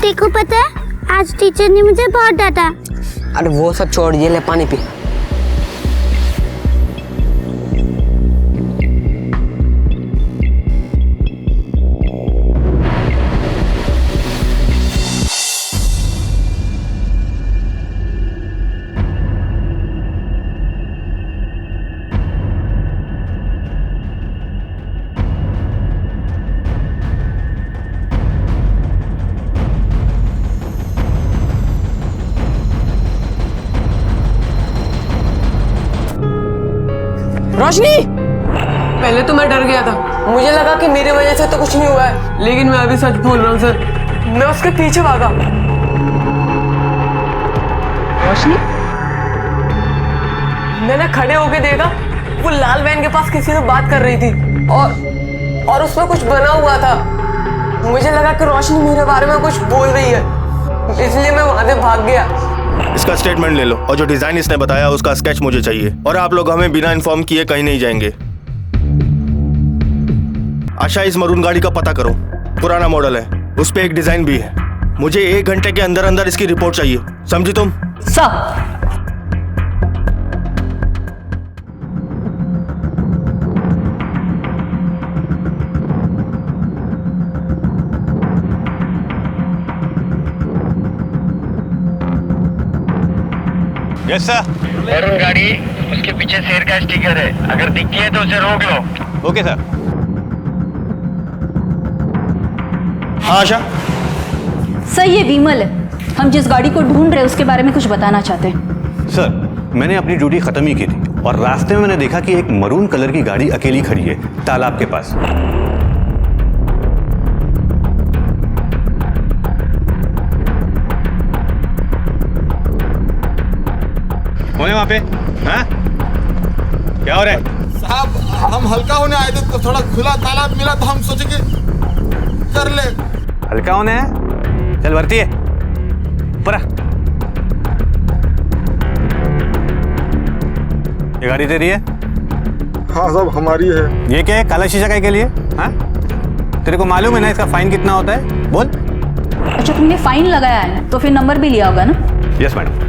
देखो पता है, आज टीचर ने मुझे बहुत डांटा। अरे वो सब छोड़, ये ले पानी पी। रोशनी, पहले तो मैं डर गया था, मुझे लगा कि मेरी वजह से तो कुछ नहीं हुआ है, लेकिन मैं अभी सच बोल रहा हूँ सर, मैं उसके पीछे भागा। रोशनी, मैंने खड़े होके देखा, वो लाल वैन के पास किसी से बात कर रही थी और उसमें कुछ बना हुआ था। मुझे लगा कि रोशनी मेरे बारे में कुछ बोल रही है, इसलिए मैं वहां से भाग गया। इसका स्टेटमेंट ले लो और जो डिजाइन इसने बताया उसका स्केच मुझे चाहिए, और आप लोग हमें बिना इन्फॉर्म किए कहीं नहीं जाएंगे। आशा, इस मरून गाड़ी का पता करो, पुराना मॉडल है, उस पे एक डिजाइन भी है। मुझे 1 घंटे के अंदर अंदर इसकी रिपोर्ट चाहिए, समझी तुम? Sir yes sir. वरुण गाड़ी, उसके पीछे शेर का स्टिकर है, अगर दिखती है तो उसे रोक लो। Okay sir. हाँ आशा। सर ये विमल है, हम जिस गाड़ी को ढूंढ रहे हैं उसके बारे में कुछ बताना चाहते हैं। सर मैंने अपनी ड्यूटी खत्म ही की थी और रास्ते में मैंने देखा कि एक मरून कलर की गाड़ी अकेली खड़ी है तालाब के पास। कौन है वहां पे? हाँ? क्या हो रहा है? साहब हम हल्का होने आए थे तो थोड़ा खुला तालाब मिला तो हम सोचे कि कर ले। हल्का होने है? चल भरती है ऊपर। ये गाड़ी तेरी है? हाँ साहब हमारी है। ये क्या है? काला शीशा काय के लिए? हाँ? तेरे को मालूम है ना इसका फाइन कितना होता है? बोल। अच्छा तुमने फाइन लगाया है तो फिर नंबर भी लिया होगा ना? Yes madam.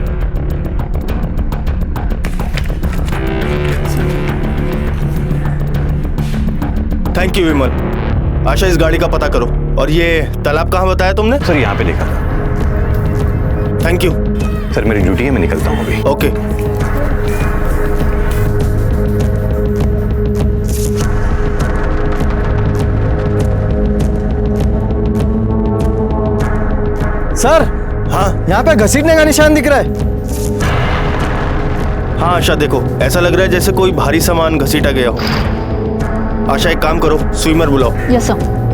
थैंक यू विमल। आशा इस गाड़ी का पता करो। और ये तालाब कहाँ बताया तुमने? सर यहाँ पे देखा था। थैंक यू सर, मेरी ड्यूटी है, मैं निकलता हूँ अभी। ओके। सर हाँ यहाँ पे घसीटने का निशान दिख रहा है। हाँ आशा देखो, ऐसा लग रहा है जैसे कोई भारी सामान घसीटा गया हो। आशा एक काम करो, स्विमर बुलाओ। Yes sir.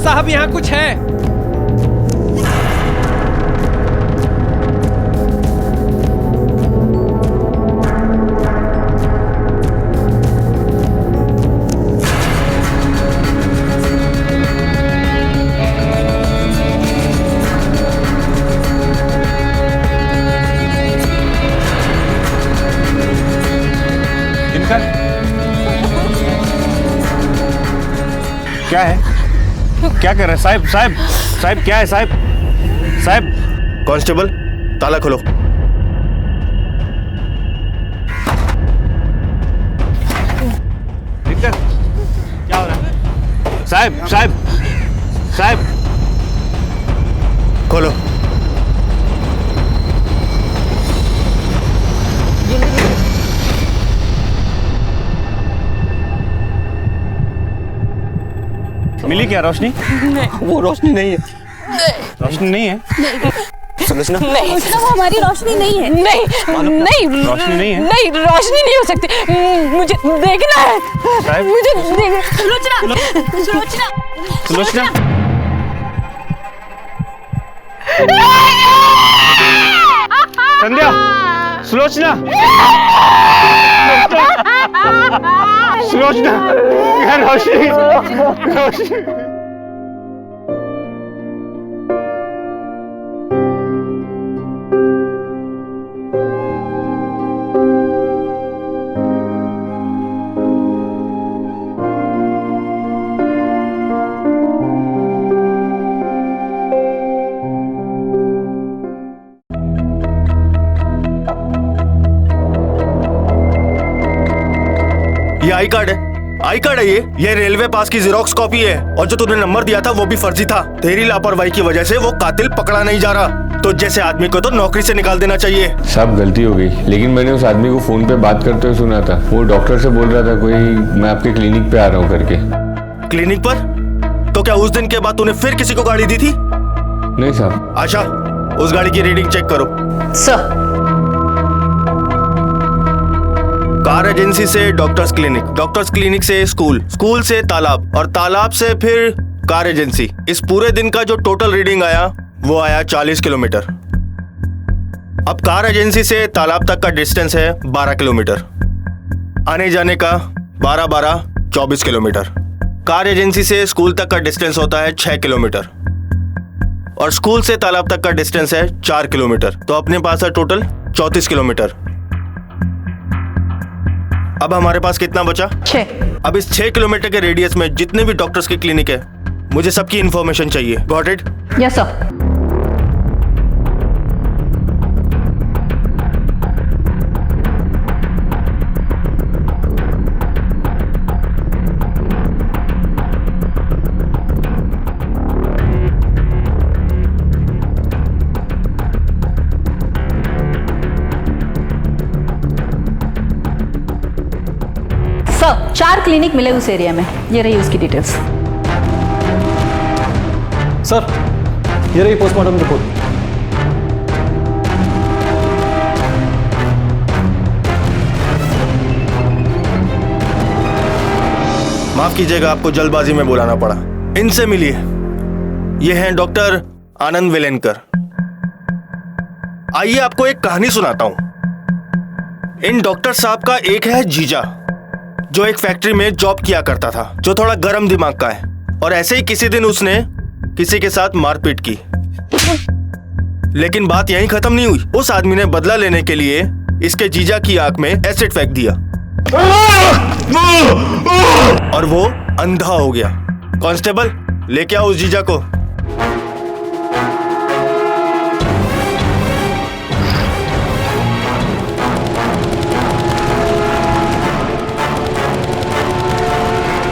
साहब यहाँ कुछ है। क्या है? क्या कर रहे हैं साहब? साहब साहब क्या है साहब? साहब कांस्टेबल ताला खोलो। दिक्कत क्या हो रहा है? साहब साहब साहब खोलो। मिली क्या रोशनी? नहीं वो रोशनी नहीं है। रोशनी नहीं है। सुलोचना नहीं, वो हमारी रोशनी नहीं है। नहीं नहीं रोशनी नहीं है। नहीं रोशनी नहीं हो सकती। मुझे देखना है, मुझे देखना। सुलोचना सुलोचना सुलोचना संध्या सुलोचना सुलोचना रोशनी रोशनी। ये आई कार्ड है। आई कार्ड है ये रेलवे पास की जेरोक्स कॉपी है। और जो तूने नंबर दिया था वो भी फर्जी था। तेरी लापरवाही की वजह से वो कातिल पकड़ा नहीं जा रहा। तो जैसे आदमी को तो नौकरी से निकाल देना चाहिए। सब गलती हो गई, लेकिन मैंने उस आदमी को फोन पे बात करते हुए सुना था। वो डॉक्टर से बोल रहा था कोई मैं आपके क्लिनिक पे आ रहा हूँ करके। क्लिनिक पर? तो क्या उस दिन के बाद तूने फिर किसी को गाड़ी दी थी? नहीं साहब। आशा उस गाड़ी की रीडिंग चेक करो। सर कार एजेंसी से डॉक्टर्स क्लिनिक, डॉक्टर्स क्लिनिक से स्कूल, स्कूल से तालाब और तालाब से फिर कार एजेंसी। इस पूरे दिन का जो टोटल रीडिंग आया वो आया 40 किलोमीटर। अब कार एजेंसी से तालाब तक का डिस्टेंस है 12 किलोमीटर। आने जाने का 12-12 24 किलोमीटर। कार एजेंसी से स्कूल तक का डिस्टेंस होता है 6 किलोमीटर और स्कूल से तालाब तक का डिस्टेंस है 4 किलोमीटर। तो अपने पास है टोटल 34 किलोमीटर। अब हमारे पास कितना बचा? 6। अब इस 6 किलोमीटर के रेडियस में जितने भी डॉक्टर्स की क्लिनिक है मुझे सबकी इंफॉर्मेशन चाहिए। Got it? Yes sir. Clinic मिले उस एरिया में, ये रही उसकी डिटेल्स। सर, ये रही पोस्टमार्टम रिपोर्ट। माफ कीजिएगा, आपको जल्दबाजी में बुलाना पड़ा। इनसे मिलिए, ये हैं डॉक्टर आनंद वेलेनकर। आइए आपको एक कहानी सुनाता हूं। इन डॉक्टर साहब का एक है जीजा, जो एक फैक्ट्री में जॉब किया करता था, जो थोड़ा गर्म दिमाग का है। और ऐसे ही किसी दिन उसने किसी के साथ मारपीट की, लेकिन बात यहीं खत्म नहीं हुई। उस आदमी ने बदला लेने के लिए इसके जीजा की आंख में एसिड फेंक दिया और वो अंधा हो गया। कांस्टेबल, लेके आओ उस जीजा को।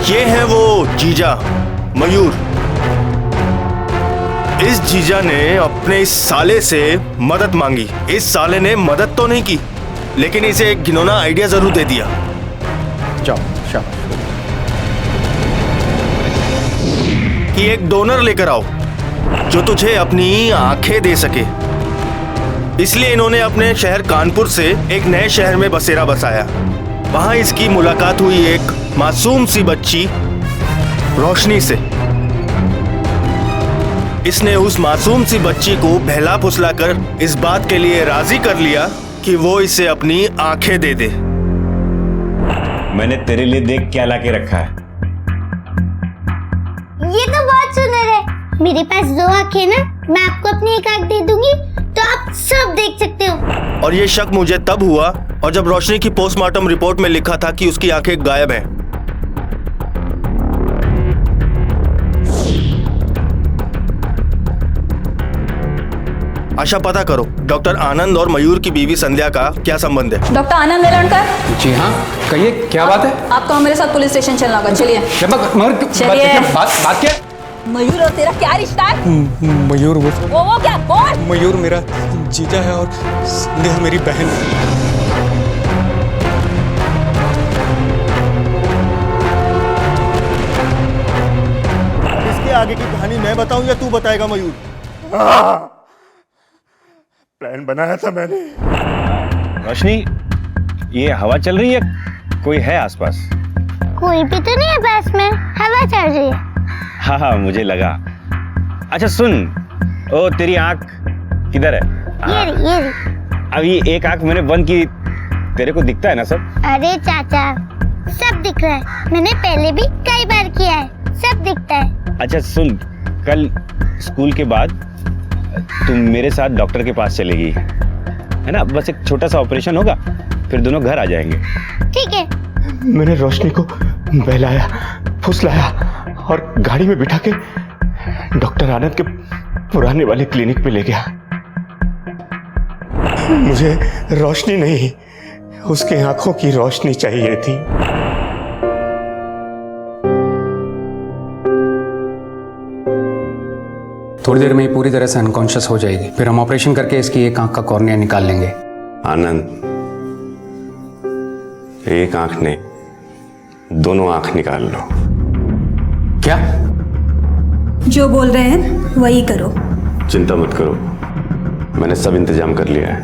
ये है वो जीजा मयूर। इस जीजा ने अपने इस साले से मदद मांगी। इस साले ने मदद तो नहीं की, लेकिन इसे एक घिनौना आइडिया जरूर दे दिया। जाओ, शाबाश। कि एक डोनर लेकर आओ जो तुझे अपनी आंखें दे सके। इसलिए इन्होंने अपने शहर कानपुर से एक नए शहर में बसेरा बसाया। वहां इसकी मुलाकात हुई एक मासूम सी बच्ची रोशनी से। इसने उस मासूम सी बच्ची को बहला फुसलाकर इस बात के लिए राजी कर लिया कि वो इसे अपनी आंखें दे दे। मैंने तेरे लिए देख क्या लाके रखा है। ये तो बहुत सुंदर है। मेरे पास 2 आंखें ना, मैं आपको अपनी एक आंख दे दूंगी तो आप सब देख सकते हो। और ये शक मुझे तब हुआ और जब रोशनी की पोस्टमार्टम रिपोर्ट में लिखा था कि उसकी आंखें गायब हैं। आशा, पता करो डॉक्टर आनंद और मयूर की बीवी संध्या का क्या संबंध है। डॉक्टर आनंद वेलणकर। जी हाँ, कहिए क्या बात है। आपको मेरे साथ पुलिस स्टेशन चलना होगा, चलिए। चलिए। बात क्या? मयूर और तेरा क्या रिश्ता है? मयूर वो क्या? कौन? मयूर मेरा जीजा है और संध्या मेरी बहन है। इसके आगे की कहानी मैं बताऊं या तू बताएगा मयूर? प्लान बनाया था मैंने। रोशनी, ये हवा चल रही है, कोई है आसपास? कोई भी तो नहीं है पास में, हवा चल रही है। हाँ हाँ, मुझे लगा। अच्छा सुन, ओ तेरी आंख किधर है? ये रही। अब ये एक आंख मैंने बंद की, तेरे को दिखता है ना सब? अरे चाचा, सब दिख रहा है। मैंने पहले भी कई बार किया है, सब दिखता है। अच्छा सुन, कल स्कूल के बाद तुम मेरे साथ डॉक्टर के पास चलेगी, है ना? बस एक छोटा सा ऑपरेशन होगा, फिर दोनों घर आ जाएंगे। ठीक है। मैंने रोशनी को बहलाया, फुसलाया और गाड़ी में बिठा के डॉक्टर आनंद के पुराने वाले क्लिनिक पे ले गया। मुझे रोशनी नहीं, उसके आंखों की रोशनी चाहिए थी। थोड़ी देर में ही पूरी तरह से अनकॉन्शियस हो जाएगी, फिर हम ऑपरेशन करके इसकी एक आंख का कॉर्निया निकाल लेंगे। आनंद, एक आंख ने दोनों आंख निकाल लो। क्या? जो बोल रहे हैं वही करो। चिंता मत करो, मैंने सब इंतजाम कर लिया है।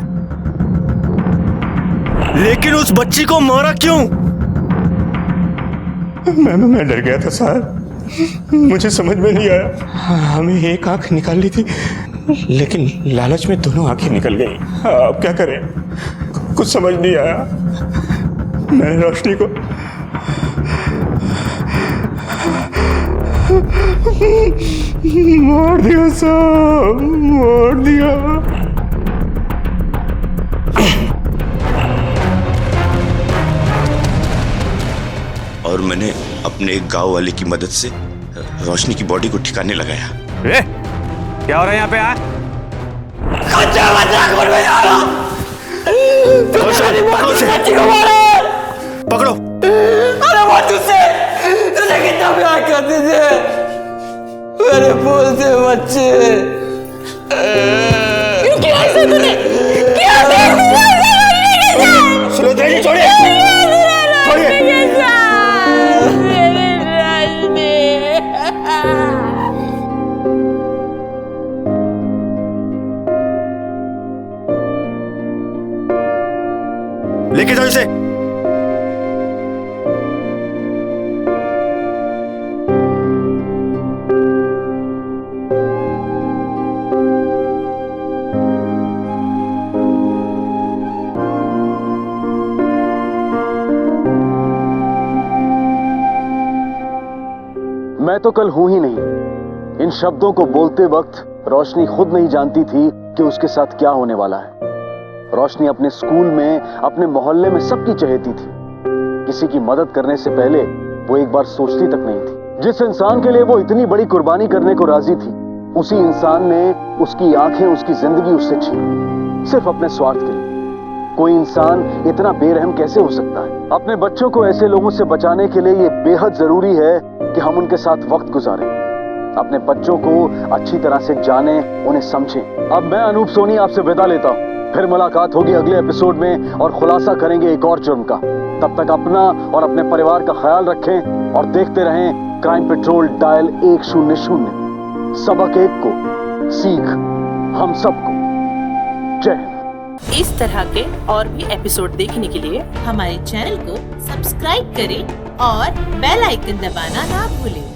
लेकिन उस बच्ची को मारा क्यों? मैं डर गया था साहब, मुझे समझ में नहीं आया। हमें एक आंख निकालनी थी, लेकिन लालच में दोनों आंखें निकल गई। अब क्या करें, कुछ समझ नहीं आया। मैंने रोशनी को मार दिया साहब, मार दिया। और मैंने अपने एक गांव वाले की मदद से रोशनी की बॉडी को ठिकाने लगाया। क्या हो रहा है यहाँ पे? पकड़ो। अरे वो तुझसे कितना प्यार करते थे, मेरे बोलते बच्चे। क्या ऐसा तूने? क्या सुरेंद्र जी छोड़िए, छोड़िए। लेके जाओ इसे। मैं तो कल हूं ही नहीं। इन शब्दों को बोलते वक्त रोशनी खुद नहीं जानती थी कि उसके साथ क्या होने वाला है। रोशनी अपने स्कूल में, अपने मोहल्ले में सबकी चहेती थी। किसी की मदद करने से पहले वो एक बार सोचती तक नहीं थी। जिस इंसान के लिए वो इतनी बड़ी कुर्बानी करने को राजी थी, उसी इंसान ने उसकी आंखें, उसकी जिंदगी उससे छीनी, सिर्फ अपने स्वार्थ के लिए। कोई इंसान इतना बेरहम कैसे हो सकता है? अपने बच्चों को ऐसे लोगों से बचाने के लिए ये बेहद जरूरी है कि हम उनके साथ वक्त गुजारें, अपने बच्चों को अच्छी तरह से जानें, उन्हें समझें। अब मैं अनूप सोनी आपसे विदा लेता हूं। फिर मुलाकात होगी अगले एपिसोड में और खुलासा करेंगे एक और जुर्म का। तब तक अपना और अपने परिवार का ख्याल रखें और देखते रहें क्राइम पेट्रोल डायल 100। सबक एक को, सीख हम सबको। जय हिंद। इस तरह के और भी एपिसोड देखने के लिए हमारे चैनल को सब्सक्राइब करें और बेल आइकन दबाना ना भूलें।